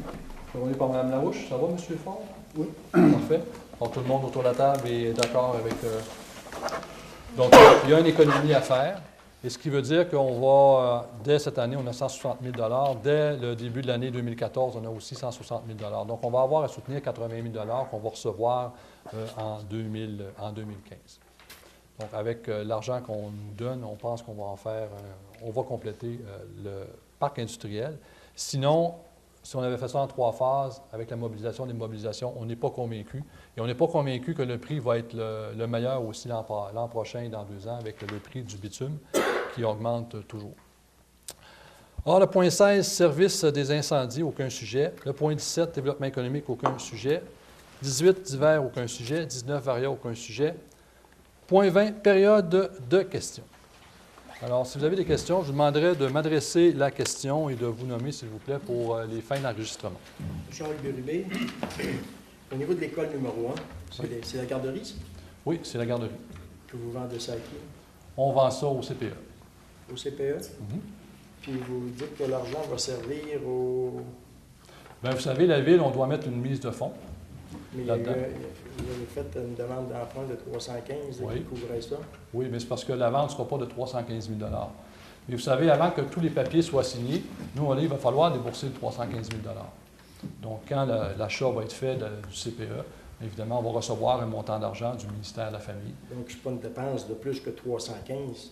Secondé par Mme Larouche. Ça va, M. Fort? Oui. Parfait. Alors, tout le monde autour de la table est d'accord avec... Donc, il y a une économie à faire. Et ce qui veut dire qu'on va, dès cette année, on a 160 000 $. Dès le début de l'année 2014, on a aussi 160 000 $. Donc, on va avoir à soutenir 80 000 $ qu'on va recevoir en 2015. Donc, avec l'argent qu'on nous donne, on pense qu'on va en faire, on va compléter le parc industriel. Sinon, si on avait fait ça en 3 phases, avec la mobilisation, des mobilisations, on n'est pas convaincu. Et on n'est pas convaincu que le prix va être le meilleur aussi l'an prochain et dans 2 ans, avec le prix du bitume qui augmente toujours. Or, le point 16, service des incendies, aucun sujet. Le point 17, développement économique, aucun sujet. 18, divers, aucun sujet. 19, varia, aucun sujet. Point 20, période de questions. Alors, si vous avez des questions, je vous demanderai de m'adresser la question et de vous nommer, s'il vous plaît, pour les fins d'enregistrement. Charles Bérubé, au niveau de l'école numéro 1, c'est la garderie, ça? Oui, c'est la garderie. Que vous vendez ça à qui? On vend ça au CPE. Au CPE? Puis vous dites que l'argent va servir au... Bien, vous savez, la Ville, on doit mettre une mise de fonds. Mais vous avez fait une demande d'emprunt de 315 qui couvrait ça? Oui, mais c'est parce que la vente ne sera pas de 315 000 $. Mais vous savez, avant que tous les papiers soient signés, nous, il va falloir débourser le 315 000 $. Donc, quand l'achat va être fait du CPE, évidemment, on va recevoir un montant d'argent du ministère de la Famille. Donc, ce n'est pas une dépense de plus que 315?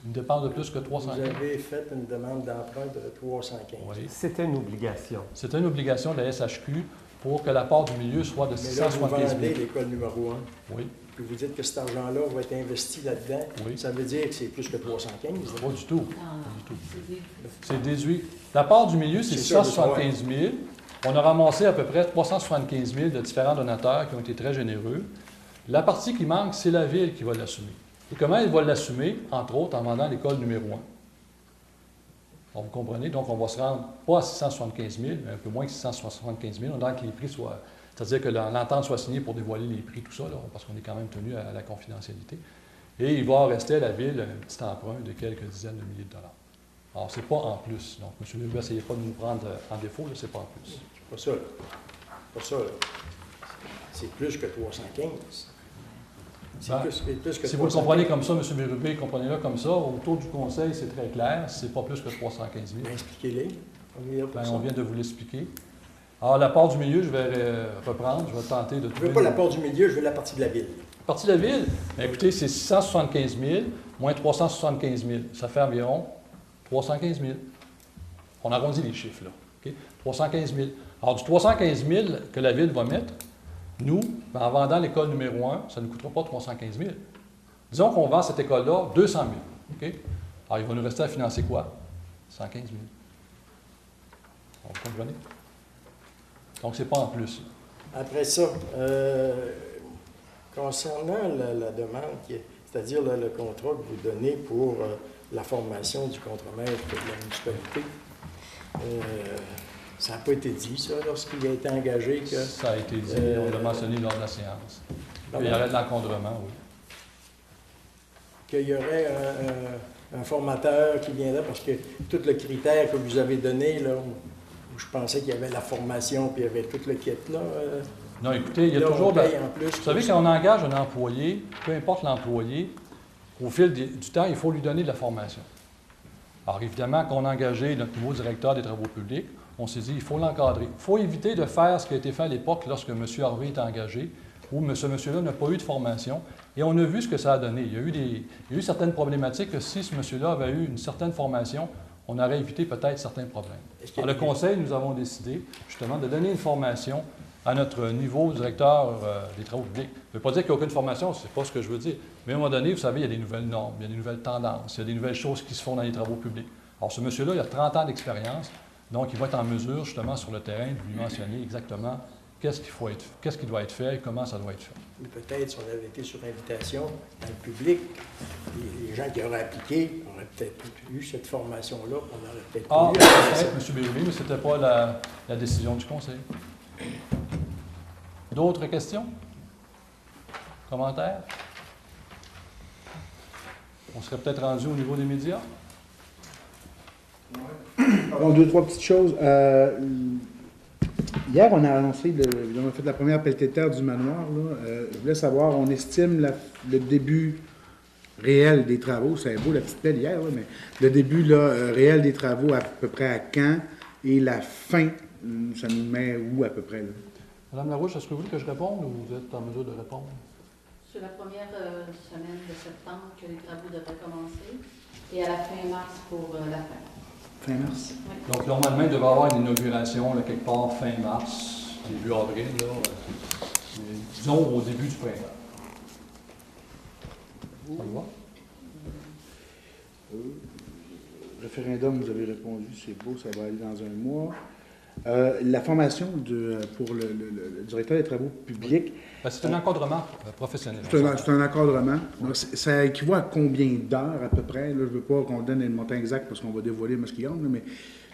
Une dépense de plus que 315? Vous avez fait une demande d'emprunt de 315? Oui. C'était une obligation. C'était une obligation de la SHQ pour que la part du milieu soit de 675 000. Mais là, vous vendez l'école numéro 1. Oui. Puis vous dites que cet argent-là va être investi là-dedans. Oui. Ça veut dire que c'est plus que 315? Pas du tout. C'est déduit. La part du milieu, c'est 675 000. On a ramassé à peu près 375 000 de différents donateurs qui ont été très généreux. La partie qui manque, c'est la Ville qui va l'assumer. Et comment elle va l'assumer? Entre autres, en vendant l'école numéro 1. Donc, vous comprenez? Donc, on va se rendre pas à 675 000, mais un peu moins que 675 000. On attend que les prix soient... C'est-à-dire que l'entente soit signée pour dévoiler les prix, tout ça, là, parce qu'on est quand même tenu à la confidentialité. Et il va rester à la Ville un petit emprunt de quelques dizaines de milliers de dollars. Alors, ce n'est pas en plus. Donc, M. Legault, n'essayez pas de nous prendre en défaut, ce n'est pas en plus. C'est pas ça, là. C'est pas ça, là. C'est plus que 315. Ben, plus que si vous le comprenez comme ça, M. Bérubé, comprenez-le comme ça, autour du Conseil, c'est très clair, c'est pas plus que 315 000. Expliquez-les. On vient de vous l'expliquer. Alors, la part du milieu, je vais reprendre, je vais tenter de trouver... Je ne veux pas la part du milieu, je veux la partie de la Ville. La partie de la Ville? Bien, écoutez, c'est 675 000 moins 375 000. Ça fait environ 315 000. On arrondit les chiffres, là. Okay? 315 000. Alors, du 315 000 que la Ville va mettre, nous, en vendant l'école numéro 1, ça ne nous coûtera pas 315 000. Disons qu'on vend cette école-là 200 000. Okay? Alors, il va nous rester à financer quoi? 115 000. Vous comprenez? Donc, c'est pas en plus. Après ça, concernant la demande, c'est-à-dire le contrat que vous donnez pour la formation du contremaître de la municipalité, ça n'a pas été dit, ça, lorsqu'il a été engagé que... Ça a été dit, on l'a mentionné lors de la séance. Il y aurait de l'encadrement, oui. Qu'il y aurait un formateur qui viendrait, parce que tout le critère que vous avez donné, là, où je pensais qu'il y avait la formation, puis il y avait tout le kit, là... Non, écoutez, il y a là, toujours... on paye en plus, vous savez, quand on engage un employé, peu importe l'employé, au fil du temps, il faut lui donner de la formation. Alors, évidemment, quand on a engagé notre nouveau directeur des travaux publics, on s'est dit, il faut l'encadrer. Il faut éviter de faire ce qui a été fait à l'époque lorsque M. Harvey est engagé, où ce monsieur-là n'a pas eu de formation. Et on a vu ce que ça a donné. Il y a eu certaines problématiques que si ce monsieur-là avait eu une certaine formation, on aurait évité peut-être certains problèmes. Alors, le Conseil, nous avons décidé justement de donner une formation à notre nouveau directeur des travaux publics. Ça ne veut pas dire qu'il n'y a aucune formation, ce n'est pas ce que je veux dire. Mais à un moment donné, vous savez, il y a des nouvelles normes, il y a des nouvelles tendances, il y a des nouvelles choses qui se font dans les travaux publics. Alors, ce monsieur-là, il a 30 ans d'expérience, donc il va être en mesure, justement, sur le terrain, de lui mentionner exactement qu'est-ce qui doit être fait et comment ça doit être fait. Mais peut-être, si on avait été sur invitation dans le public, les gens qui auraient appliqué auraient peut-être eu cette formation-là, on aurait peut-être eu. Peut-être, M. Bérubé, mais ce n'était pas la décision du Conseil. D'autres questions? Commentaires? On serait peut-être rendu au niveau des médias? Alors, deux, trois petites choses. Hier, on a annoncé, on a fait la première pelletée de terre du manoir. Je voulais savoir, on estime le début réel des travaux, c'est beau la petite pelle hier, là, mais le début réel des travaux à peu près à quand et la fin, ça nous met où à peu près? Là? Madame Larouche, est-ce que vous voulez que je réponde ou vous êtes en mesure de répondre? Sur la première semaine de septembre que les travaux devraient commencer et à la fin mars pour la fin. Fin mars. Oui. Donc, normalement, il devrait y avoir une inauguration là, quelque part fin mars, début avril, là, disons au début du printemps. Ça vous va? Référendum, vous avez répondu, c'est beau, ça va aller dans un mois. La formation pour le directeur des travaux publics. C'est un encadrement professionnel. C'est un encadrement. Donc, ça équivaut à combien d'heures à peu près? Là, je ne veux pas qu'on donne le montant exact parce qu'on va dévoiler Muskegon, mais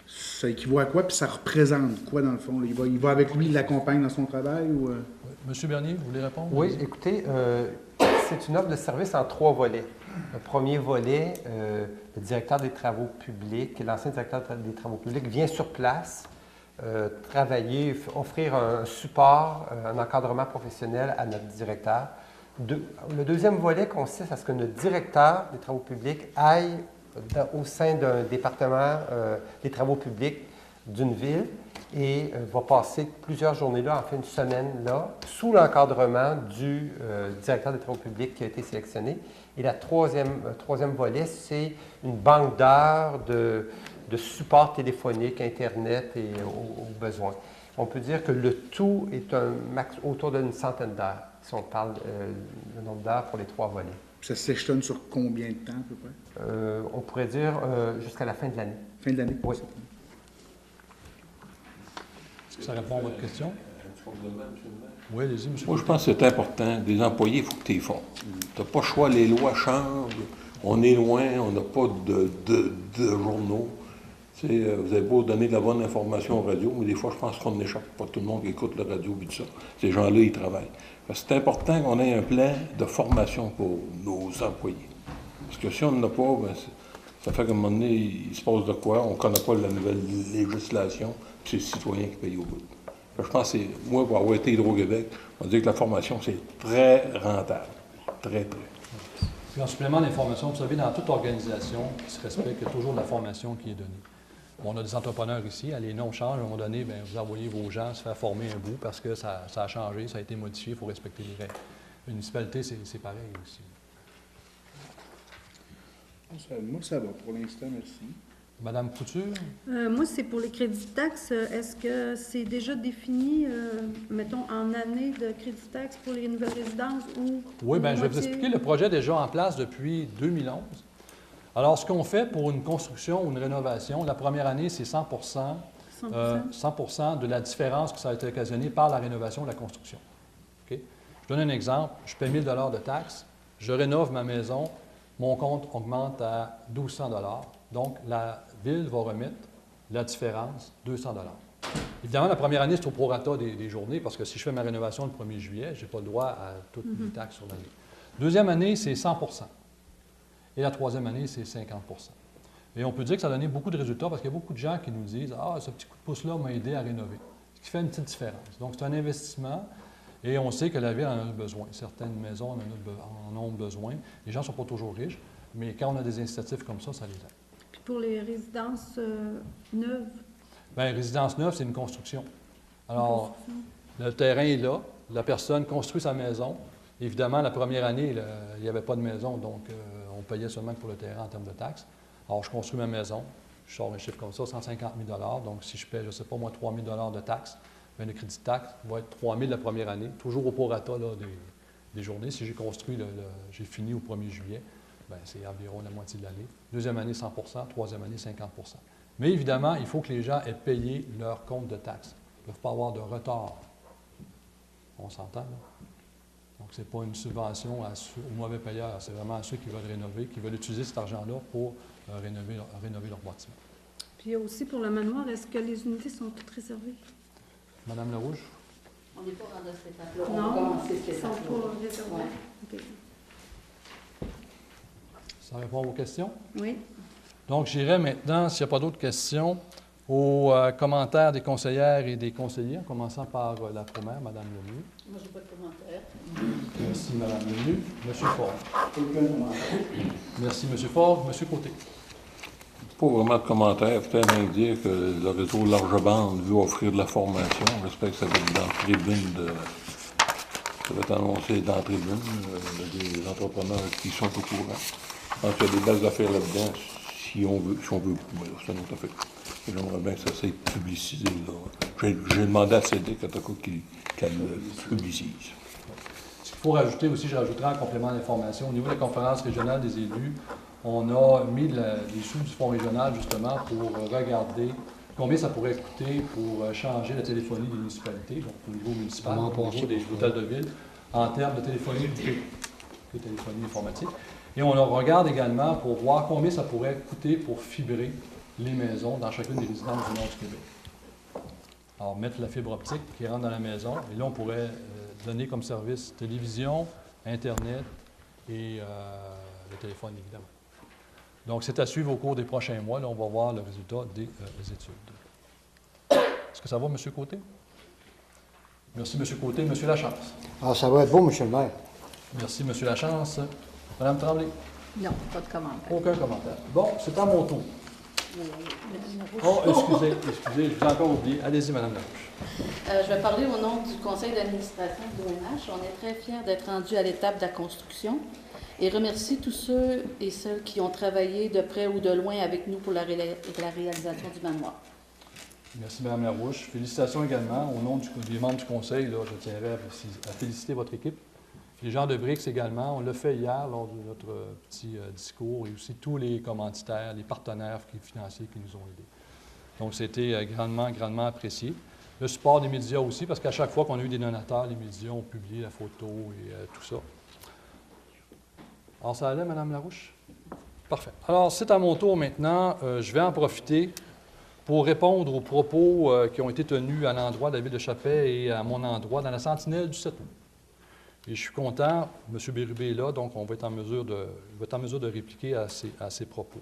ça équivaut à quoi? Puis ça représente quoi dans le fond? Là? Il va avec lui, il l'accompagne dans son travail? Ou, Monsieur Bernier, vous voulez répondre? Oui, écoutez, c'est une offre de service en 3 volets. Le premier volet, le directeur des travaux publics, l'ancien directeur des travaux publics, vient sur place travailler, offrir un support, un encadrement professionnel à notre directeur. Le deuxième volet consiste à ce que notre directeur des travaux publics aille au sein d'un département des travaux publics d'une ville et va passer plusieurs journées là, en fait une semaine là, sous l'encadrement du directeur des travaux publics qui a été sélectionné. Et le troisième volet, c'est une banque d'heures de support téléphonique, Internet et aux besoins. On peut dire que le tout est un max autour d'une centaine d'heures, si on parle du nombre d'heures pour les 3 volets. ça s'échelonne sur combien de temps à peu près? On pourrait dire jusqu'à la fin de l'année. Fin de l'année? Oui. Est-ce que ça répond à votre question? Oui, allez-y, monsieur. Moi, je pense que c'est important. Des employés, il faut que tu les formes. Tu n'as pas le choix, les lois changent. On est loin, on n'a pas de journaux. Vous avez beau donner de la bonne information aux radios, mais des fois, je pense qu'on n'échappe pas tout le monde qui écoute la radio et tout ça. Ces gens-là, ils travaillent. C'est important qu'on ait un plan de formation pour nos employés. Parce que si on n'en a pas, ben, ça fait qu'à un moment donné, il se passe de quoi, on ne connaît pas la nouvelle législation, puis c'est le citoyen qui paye au bout. Je pense que moi, pour avoir été Hydro-Québec, on va dire que la formation, c'est très rentable. Très, très. Puis en supplément d'information, vous savez, dans toute organisation qui se respecte, il y a toujours de la formation qui est donnée. Bon, on a des entrepreneurs ici, les noms changent, à un moment donné, bien, vous envoyez vos gens se faire former un bout parce que ça a changé, ça a été modifié, il faut respecter les règles. Une municipalité, c'est pareil aussi. Moi, ça va pour l'instant, merci. Madame Couture? Moi, c'est pour les crédits de taxes. Est-ce que c'est déjà défini, mettons, en année de crédits de taxes pour les nouvelles résidences ou... Oui, bien, je vais vous expliquer. Le projet est déjà en place depuis 2011. Alors, ce qu'on fait pour une construction ou une rénovation, la première année, c'est 100 100 100 de la différence que ça a été occasionné par la rénovation de la construction. OK? Je donne un exemple. Je paie 1 000 de taxes. Je rénove ma maison. Mon compte augmente à 1 200 $. Donc, la Ville va remettre la différence, 200 $. Évidemment, la première année, c'est au prorata des journées, parce que si je fais ma rénovation le 1er juillet, je n'ai pas le droit à toutes les taxes sur l'année. Deuxième année, c'est 100 et la troisième année, c'est 50 Et on peut dire que ça a donné beaucoup de résultats, parce qu'il y a beaucoup de gens qui nous disent « Ah, ce petit coup de pouce-là m'a aidé à rénover », ce qui fait une petite différence. Donc, c'est un investissement, et on sait que la Ville en a besoin. Certaines maisons en ont besoin. Les gens ne sont pas toujours riches, mais quand on a des incitatifs comme ça les aide. Puis pour les résidences neuves? Bien, résidence neuve, c'est une construction. Alors, le terrain est là, la personne construit sa maison. Évidemment, la première année, il n'y avait pas de maison, donc on payait seulement pour le terrain en termes de taxes. Alors, je construis ma maison, je sors un chiffre comme ça, 150 000 $. Donc, si je paie, je ne sais pas moi, 3 000 $ de taxes, bien, le crédit de taxe va être 3 000 la première année, toujours au prorata des journées. Si j'ai construit, j'ai fini au 1er juillet, bien, c'est environ la moitié de l'année. Deuxième année, 100 troisième année, 50 Mais évidemment, il faut que les gens aient payé leur compte de taxes. Ils ne peuvent pas avoir de retard. On s'entend, là? Donc, ce n'est pas une subvention aux mauvais payeurs, c'est vraiment à ceux qui veulent rénover, qui veulent utiliser cet argent-là pour rénover leur bâtiment. Puis aussi pour le manoir, est-ce que les unités sont toutes réservées? Madame Larouche? On n'est pas rendu à cette étape-là. Non, On va commencer cette ils ne sont étape-là. pas réservés. Ouais. OK. Ça répond à vos questions? Oui. Donc, j'irai maintenant, s'il n'y a pas d'autres questions, aux commentaires des conseillères et des conseillers, en commençant par la première, Mme Lemieux. Moi, je n'ai pas de commentaire. Merci, Mme Lemieux. M. Ford. Aucun commentaire. Merci, M. Ford. M. Côté. Pas vraiment de commentaire, peut-être même dire que le réseau Large Bande veut offrir de la formation. J'espère que ça va être dans la tribune ça va être annoncé dans la tribune, des entrepreneurs qui sont au courant. Je pense qu'il y a des belles affaires là-dedans, si on veut, c'est une autre affaire. Et j'aimerais bien que ça soit publicisé, là. J'ai demandé à Cédric qu'elle le publicise. Ce qu'il faut rajouter aussi, je rajouterai en complément d'information, au niveau de la conférence régionale des élus, on a mis les sous du fonds régional justement pour regarder combien ça pourrait coûter pour changer la téléphonie des municipalités, donc au niveau municipal, au niveau des hôtels de ville, en termes de téléphonie privée, de téléphonie informatique. Et on le regarde également pour voir combien ça pourrait coûter pour fibrer les maisons dans chacune des résidences du nord du Québec. Alors, mettre la fibre optique qui rentre dans la maison, et là, on pourrait donner comme service télévision, Internet et le téléphone, évidemment. Donc, c'est à suivre au cours des prochains mois. Là, on va voir le résultat des études. Est-ce que ça va, M. Côté? Merci, M. Côté. M. Lachance. Ah, ça va être beau, M. le maire. Merci, M. Lachance. Mme Tremblay? Non, pas de commentaire. Aucun commentaire. Bon, c'est à mon tour. Oh, excusez, je vous ai encore oublié. Allez-y, Mme Larouche. Je vais parler au nom du conseil d'administration de l'ONH. On est très fiers d'être rendus à l'étape de la construction et remercie tous ceux et celles qui ont travaillé de près ou de loin avec nous pour la réalisation du manoir. Merci, Mme Larouche. Félicitations également. Au nom des membres du conseil, là, je tiendrai à féliciter votre équipe. Les gens de BRICS également, on l'a fait hier lors de notre petit discours, et aussi tous les commanditaires, les partenaires financiers qui nous ont aidés. Donc, c'était grandement apprécié. Le support des médias aussi, parce qu'à chaque fois qu'on a eu des donateurs, les médias ont publié la photo et tout ça. Alors, ça allait, Mme Larouche? Parfait. Alors, c'est à mon tour maintenant. Je vais en profiter pour répondre aux propos qui ont été tenus à l'endroit de la ville de Chappais et à mon endroit dans la Sentinelle du 7 août. Et je suis content, M. Bérubé est là, donc on va être en mesure de répliquer à ces propos.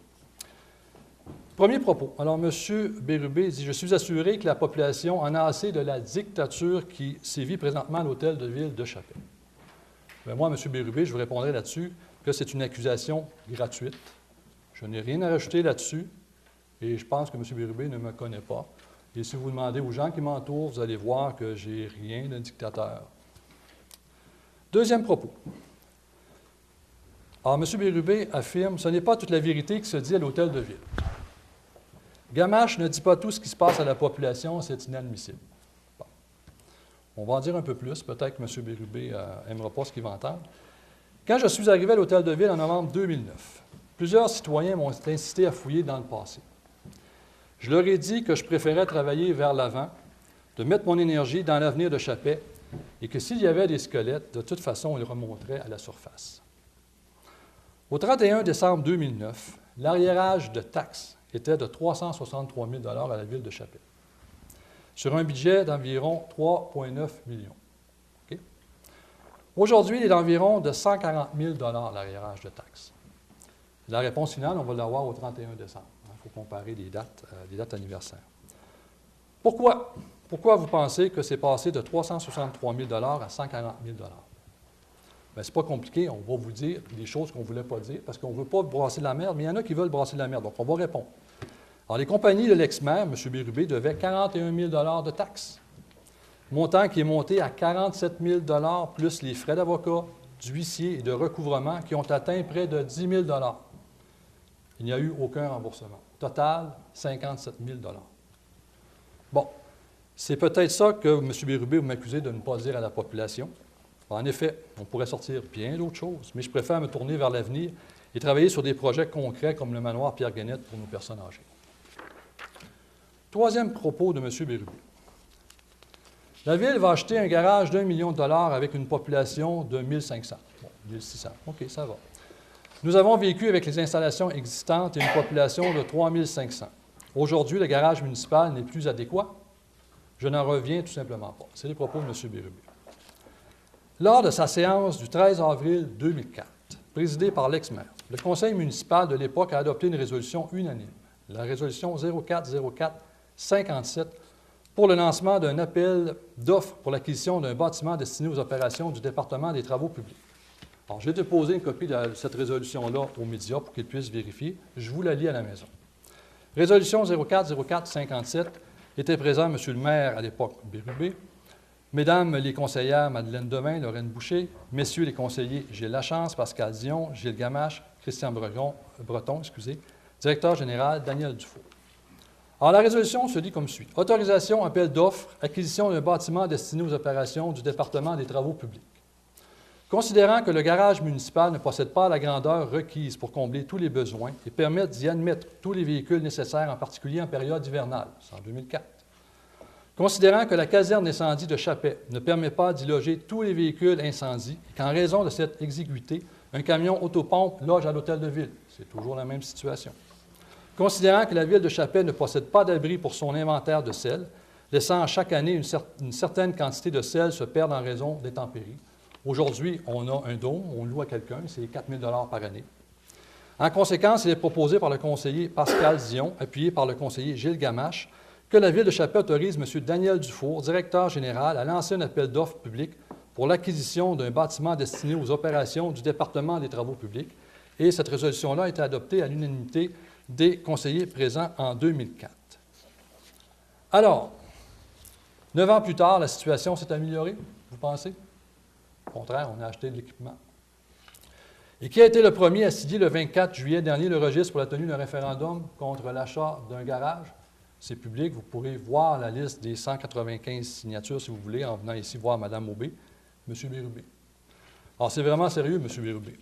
Premier propos. Alors, M. Bérubé dit « Je suis assuré que la population en a assez de la dictature qui sévit présentement à l'hôtel de ville de Chappais. » Bien, moi, M. Bérubé, je vous répondrai là-dessus que c'est une accusation gratuite. Je n'ai rien à rajouter là-dessus et je pense que M. Bérubé ne me connaît pas. Et si vous demandez aux gens qui m'entourent, vous allez voir que je n'ai rien d'un dictateur. Deuxième propos. Alors, M. Bérubé affirme « Ce n'est pas toute la vérité qui se dit à l'hôtel de ville. Gamache ne dit pas tout ce qui se passe à la population, c'est inadmissible. » Bon. On va en dire un peu plus. Peut-être que M. Bérubé n'aimera pas ce qu'il va entendre. Quand je suis arrivé à l'hôtel de ville en novembre 2009, plusieurs citoyens m'ont incité à fouiller dans le passé. Je leur ai dit que je préférais travailler vers l'avant, de mettre mon énergie dans l'avenir de Chappais et que s'il y avait des squelettes, de toute façon, ils remonteraient à la surface. Au 31 décembre 2009, l'arriérage de taxes était de 363 000 à la ville de Chappais, sur un budget d'environ 3,9 millions. Okay? Aujourd'hui, il est d'environ de 140 000 l'arriérage de taxes. La réponse finale, on va l'avoir au 31 décembre. Il faut comparer les dates anniversaires. Pourquoi? Pourquoi vous pensez que c'est passé de 363 000 à 140 000 Bien, ce n'est pas compliqué, on va vous dire des choses qu'on ne voulait pas dire, parce qu'on ne veut pas brasser de la merde, mais il y en a qui veulent brasser de la merde, donc on va répondre. Alors, les compagnies de l'ex-maire, M. Bérubé, devaient 41 000 de taxes, montant qui est monté à 47 000 plus les frais d'avocat, d'huissier et de recouvrement qui ont atteint près de 10 000 Il n'y a eu aucun remboursement. Total, 57 000 Bon, c'est peut-être ça que M. Bérubé m'accusait de ne pas dire à la population. En effet, on pourrait sortir bien d'autres choses, mais je préfère me tourner vers l'avenir et travailler sur des projets concrets comme le manoir Pierre-Guenette pour nos personnes âgées. Troisième propos de M. Bérubé. La Ville va acheter un garage d'1 million de $ avec une population de 1 500. Bon, 1 600. OK, ça va. Nous avons vécu avec les installations existantes et une population de 3 500. Aujourd'hui, le garage municipal n'est plus adéquat. Je n'en reviens tout simplement pas. C'est les propos de M. Bérubé. Lors de sa séance du 13 avril 2004, présidée par l'ex-maire, le conseil municipal de l'époque a adopté une résolution unanime, la résolution 0404-57, pour le lancement d'un appel d'offres pour l'acquisition d'un bâtiment destiné aux opérations du département des travaux publics. Alors, j'ai déposé une copie de cette résolution-là aux médias pour qu'ils puissent vérifier. Je vous la lis à la maison. Résolution 0404-57 était présent M. le maire à l'époque, Bérubé, Mesdames les conseillères Madeleine Devin, Lorraine Boucher, Messieurs les conseillers Gilles Lachance, Pascal Dion, Gilles Gamache, Christian Breton, Directeur général Daniel Dufault. Alors, la résolution se dit comme suit. Autorisation, appel d'offres, acquisition d'un bâtiment destiné aux opérations du département des travaux publics. Considérant que le garage municipal ne possède pas la grandeur requise pour combler tous les besoins et permettre d'y admettre tous les véhicules nécessaires, en particulier en période hivernale, c'est en 2004. Considérant que la caserne d'incendie de Chappais ne permet pas d'y loger tous les véhicules incendies et qu'en raison de cette exiguïté, un camion autopompe loge à l'hôtel de ville. C'est toujours la même situation. Considérant que la ville de Chappais ne possède pas d'abri pour son inventaire de sel, laissant chaque année une certaine quantité de sel se perdre en raison des tempéries. Aujourd'hui, on a un don, on loue à quelqu'un, c'est 4 000 $ par année. En conséquence, il est proposé par le conseiller Pascal Dion, appuyé par le conseiller Gilles Gamache, que la Ville de Chappais autorise M. Daniel Dufour, directeur général, à lancer un appel d'offres public pour l'acquisition d'un bâtiment destiné aux opérations du département des travaux publics. Et cette résolution-là a été adoptée à l'unanimité des conseillers présents en 2004. Alors, 9 ans plus tard, la situation s'est améliorée, vous pensez? Au contraire, on a acheté de l'équipement. Et qui a été le premier à signer le 24 juillet dernier le registre pour la tenue d'un référendum contre l'achat d'un garage? C'est public, vous pourrez voir la liste des 195 signatures, si vous voulez, en venant ici voir Mme Aubé, M. Bérubé. Alors, c'est vraiment sérieux, M. Bérubé.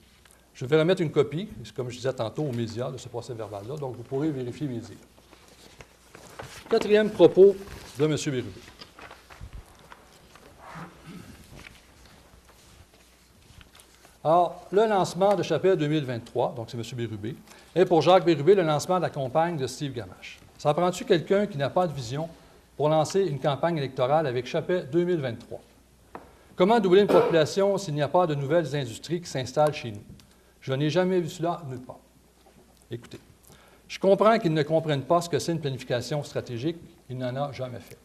Je vais remettre une copie, comme je disais tantôt, aux médias de ce procès-verbal-là, donc vous pourrez vérifier mes dires. Quatrième propos de M. Bérubé. Alors, le lancement de Chappelle 2023, donc c'est M. Bérubé, et pour Jacques Bérubé, le lancement de la campagne de Steve Gamache. Ça prend-tu quelqu'un qui n'a pas de vision pour lancer une campagne électorale avec Chappelle 2023? Comment doubler une population s'il n'y a pas de nouvelles industries qui s'installent chez nous? Je n'ai jamais vu cela nulle part. Écoutez, je comprends qu'ils ne comprennent pas ce que c'est une planification stratégique. Ils n'en ont jamais fait.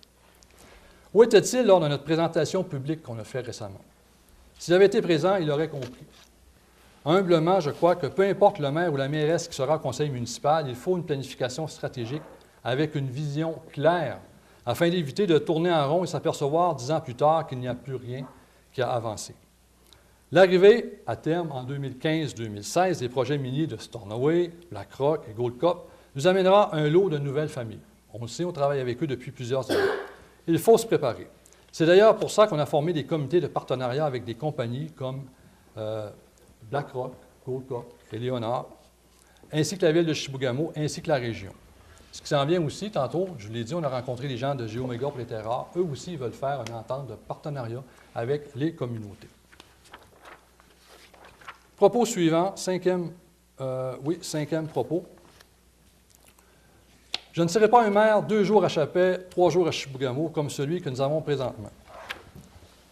Où était-il lors de notre présentation publique qu'on a fait récemment? S'il avait été présent, il aurait compris. Humblement, je crois que peu importe le maire ou la mairesse qui sera au conseil municipal, il faut une planification stratégique avec une vision claire afin d'éviter de tourner en rond et s'apercevoir 10 ans plus tard qu'il n'y a plus rien qui a avancé. L'arrivée, à terme, en 2015-2016, des projets miniers de Stornoway, BlackRock et Goldcorp nous amènera un lot de nouvelles familles. On le sait, on travaille avec eux depuis plusieurs années. Il faut se préparer. C'est d'ailleurs pour ça qu'on a formé des comités de partenariat avec des compagnies comme BlackRock, Goldcorp et Léonard, ainsi que la ville de Chibougamau, ainsi que la région. Ce qui s'en vient aussi, tantôt, je vous l'ai dit, on a rencontré les gens de Géoméga pour les terres rares. Eux aussi, ils veulent faire une entente de partenariat avec les communautés. Propos suivant, cinquième propos. Je ne serai pas un maire 2 jours à Chapais, 3 jours à Chibougamau, comme celui que nous avons présentement.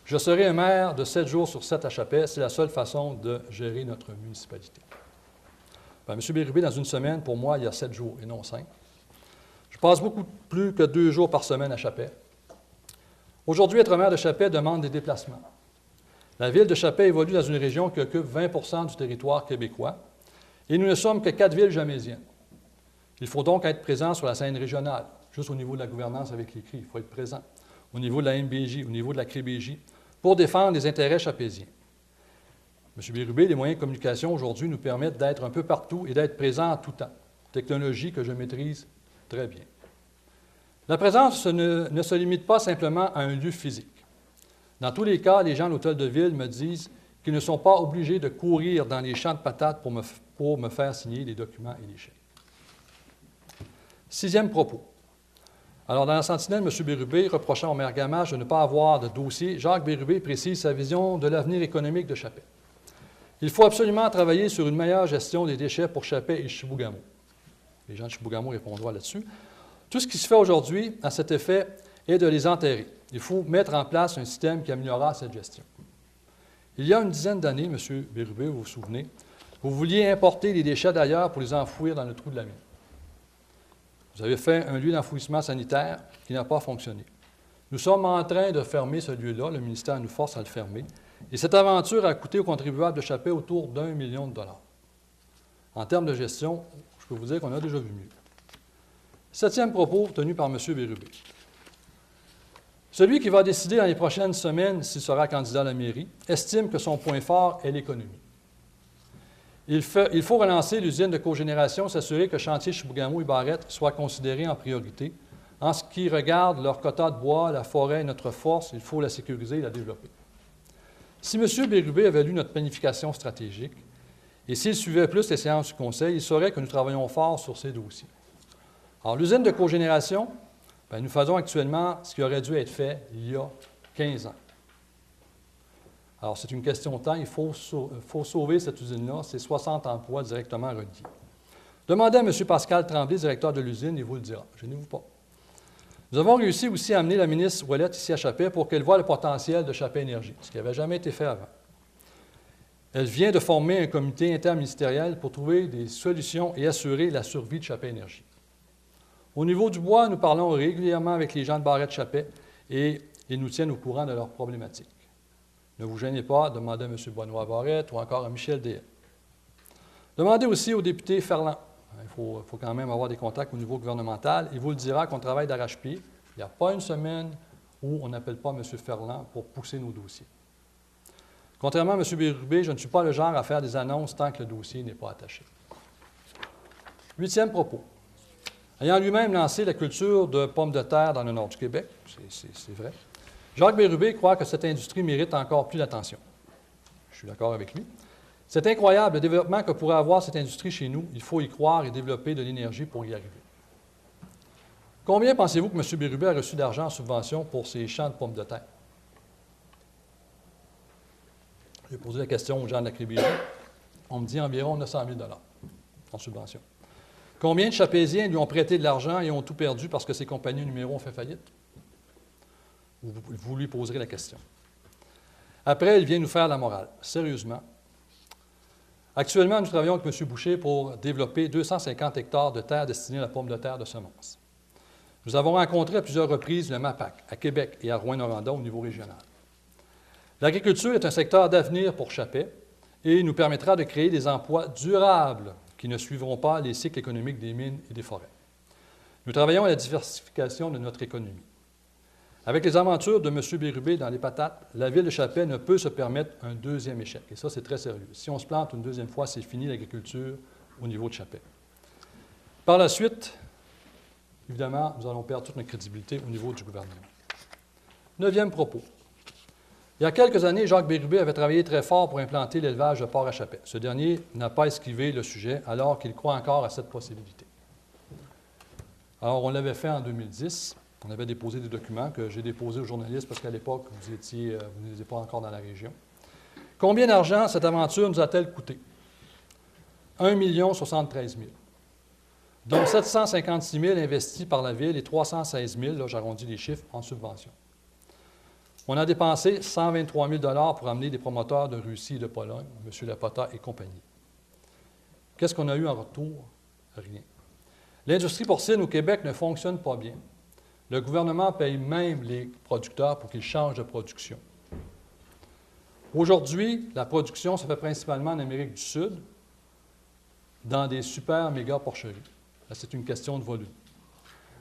Je serai un maire de 7 jours sur 7 à Chapais. C'est la seule façon de gérer notre municipalité. Bien, M. Bérubé, dans une semaine, pour moi, il y a 7 jours et non 5. Je passe beaucoup plus que 2 jours par semaine à Chapais. Aujourd'hui, être maire de Chapais demande des déplacements. La ville de Chapais évolue dans une région qui occupe 20 du territoire québécois et nous ne sommes que 4 villes jamésiennes. Il faut donc être présent sur la scène régionale, juste au niveau de la gouvernance avec les CRI, il faut être présent, au niveau de la MBJ, au niveau de la CRIBJ, pour défendre les intérêts chapéziens. M. Bérubé, les moyens de communication aujourd'hui nous permettent d'être un peu partout et d'être présent en tout temps, technologie que je maîtrise très bien. La présence ne se limite pas simplement à un lieu physique. Dans tous les cas, les gens de l'hôtel de ville me disent qu'ils ne sont pas obligés de courir dans les champs de patates pour me faire signer les documents et les chèques. 6e propos. Alors, dans la Sentinelle, M. Bérubé, reprochant au maire Gamache de ne pas avoir de dossier, Jacques Bérubé précise sa vision de l'avenir économique de Chapais. Il faut absolument travailler sur une meilleure gestion des déchets pour Chapais et Chibougamau. Les gens de Chibougamau répondront là-dessus. Tout ce qui se fait aujourd'hui à cet effet est de les enterrer. Il faut mettre en place un système qui améliorera cette gestion. Il y a une dizaine d'années, M. Bérubé, vous vous souvenez, vous vouliez importer les déchets d'ailleurs pour les enfouir dans le trou de la mine. Vous avez fait un lieu d'enfouissement sanitaire qui n'a pas fonctionné. Nous sommes en train de fermer ce lieu-là. Le ministère nous force à le fermer. Et cette aventure a coûté aux contribuables de Chapais autour d'1 million de dollars. En termes de gestion, je peux vous dire qu'on a déjà vu mieux. 7e propos tenu par M. Bérubé. Celui qui va décider dans les prochaines semaines s'il sera candidat à la mairie estime que son point fort est l'économie. Il faut relancer l'usine de cogénération, s'assurer que Chantier Chibougamau et Barrette soient considérés en priorité. En ce qui regarde leur quota de bois, la forêt, notre force, il faut la sécuriser et la développer. Si M. Bérubé avait lu notre planification stratégique et s'il suivait plus les séances du Conseil, il saurait que nous travaillons fort sur ces dossiers. Alors, l'usine de cogénération, bien, nous faisons actuellement ce qui aurait dû être fait il y a 15 ans. Alors, c'est une question de temps. Il faut sauver cette usine-là. C'est 60 emplois directement reliés. Demandez à M. Pascal Tremblay, directeur de l'usine, il vous le dira. Gênez-vous pas. Nous avons réussi aussi à amener la ministre Ouellette ici à Chapais pour qu'elle voie le potentiel de Chapais Énergie, ce qui n'avait jamais été fait avant. Elle vient de former un comité interministériel pour trouver des solutions et assurer la survie de Chapais Énergie. Au niveau du bois, nous parlons régulièrement avec les gens de Barrette-Chapais et ils nous tiennent au courant de leurs problématiques. Ne vous gênez pas, demandez à M. Benoît Barrette ou encore à Michel Deshaies. Demandez aussi au député Ferland. Il faut quand même avoir des contacts au niveau gouvernemental. Il vous le dira qu'on travaille d'arrache-pied. Il n'y a pas une semaine où on n'appelle pas M. Ferland pour pousser nos dossiers. Contrairement à M. Bérubé, je ne suis pas le genre à faire des annonces tant que le dossier n'est pas attaché. 8e propos. Ayant lui-même lancé la culture de pommes de terre dans le nord du Québec, c'est vrai, Jacques Bérubé croit que cette industrie mérite encore plus d'attention. Je suis d'accord avec lui. C'est incroyable le développement que pourrait avoir cette industrie chez nous. Il faut y croire et développer de l'énergie pour y arriver. Combien pensez-vous que M. Bérubé a reçu d'argent en subvention pour ses champs de pommes de terre? J'ai posé la question aux gens de la CRIBJ. On me dit environ 900 000 en subvention. Combien de Chapéziens lui ont prêté de l'argent et ont tout perdu parce que ses compagnies numéro ont fait faillite? Vous lui poserez la question. Après, il vient nous faire la morale. Sérieusement. Actuellement, nous travaillons avec M. Boucher pour développer 250 hectares de terre destinés à la pomme de terre de semences. Nous avons rencontré à plusieurs reprises le MAPAC à Québec et à Rouyn-Noranda au niveau régional. L'agriculture est un secteur d'avenir pour Chapais et nous permettra de créer des emplois durables qui ne suivront pas les cycles économiques des mines et des forêts. Nous travaillons à la diversification de notre économie. Avec les aventures de M. Bérubé dans les patates, la ville de Chapais ne peut se permettre un deuxième échec. Et ça, c'est très sérieux. Si on se plante une deuxième fois, c'est fini l'agriculture au niveau de Chapais. Par la suite, évidemment, nous allons perdre toute notre crédibilité au niveau du gouvernement. 9e propos. Il y a quelques années, Jacques Bérubé avait travaillé très fort pour implanter l'élevage de porc à Chapais. Ce dernier n'a pas esquivé le sujet alors qu'il croit encore à cette possibilité. Alors, on l'avait fait en 2010. On avait déposé des documents que j'ai déposés aux journalistes parce qu'à l'époque, vous n'étiez pas encore dans la région. Combien d'argent cette aventure nous a-t-elle coûté? 1 073 000, dont 756 000 investis par la Ville et 316 000, là, j'arrondis les chiffres, en subvention. On a dépensé 123 000 pour amener des promoteurs de Russie et de Pologne, M. Lapota et compagnie. Qu'est-ce qu'on a eu en retour? Rien. L'industrie porcine au Québec ne fonctionne pas bien. Le gouvernement paye même les producteurs pour qu'ils changent de production. Aujourd'hui, la production se fait principalement en Amérique du Sud, dans des super méga porcheries. C'est une question de volume.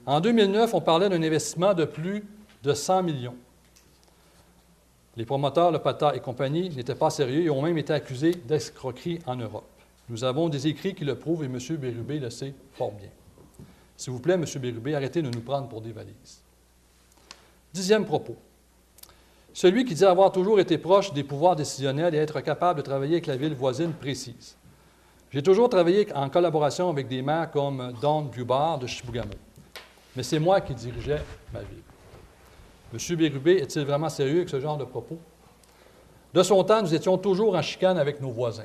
En 2009, on parlait d'un investissement de plus de 100 millions. Les promoteurs, Lapota et compagnie, n'étaient pas sérieux et ont même été accusés d'escroquerie en Europe. Nous avons des écrits qui le prouvent et M. Bérubé le sait fort bien. S'il vous plaît, M. Bérubé, arrêtez de nous prendre pour des valises. 10e propos. Celui qui dit avoir toujours été proche des pouvoirs décisionnels et être capable de travailler avec la ville voisine précise. J'ai toujours travaillé en collaboration avec des maires comme Don Bubard de Chibougamau. Mais c'est moi qui dirigeais ma ville. M. Bérubé est-il vraiment sérieux avec ce genre de propos? De son temps, nous étions toujours en chicane avec nos voisins.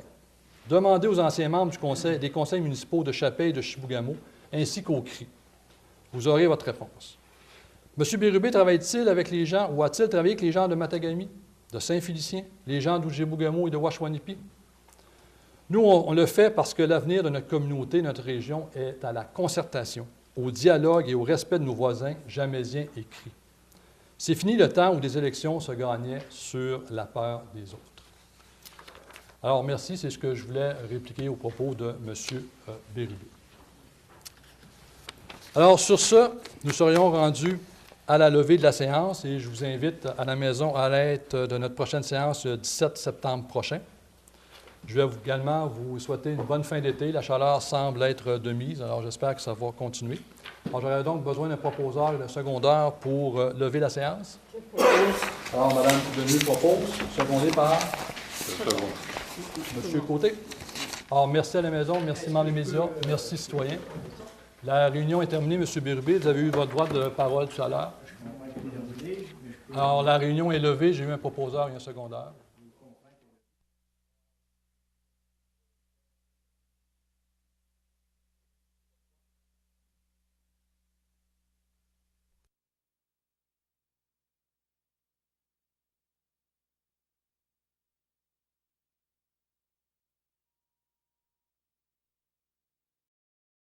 Demandez aux anciens membres des conseils municipaux de Chapelle et de Chibougamau, ainsi qu'au CRI. Vous aurez votre réponse. M. Bérubé travaille-t-il avec les gens, ou a-t-il travaillé avec les gens de Matagami, de Saint-Félicien, les gens d'Oujébougamau et de Washwanipi? Nous, on le fait parce que l'avenir de notre communauté, notre région, est à la concertation, au dialogue et au respect de nos voisins, Jamaisiens et CRI. C'est fini le temps où des élections se gagnaient sur la peur des autres. Alors, merci, c'est ce que je voulais répliquer au propos de M. Bérubé. Alors, sur ce, nous serions rendus à la levée de la séance et je vous invite à la maison à l'aide de notre prochaine séance le 17 septembre prochain. Je vais également vous souhaiter une bonne fin d'été. La chaleur semble être de mise, alors j'espère que ça va continuer. Alors, j'aurais donc besoin d'un proposeur et d'un secondeur pour lever la séance. Alors, Mme Denis propose, secondé par M. Côté. Alors, merci à la maison, merci membres des médias, merci citoyens. La réunion est terminée, M. Bérubé. Vous avez eu votre droit de parole tout à l'heure. Alors, la réunion est levée. J'ai eu un proposeur et un secondeur.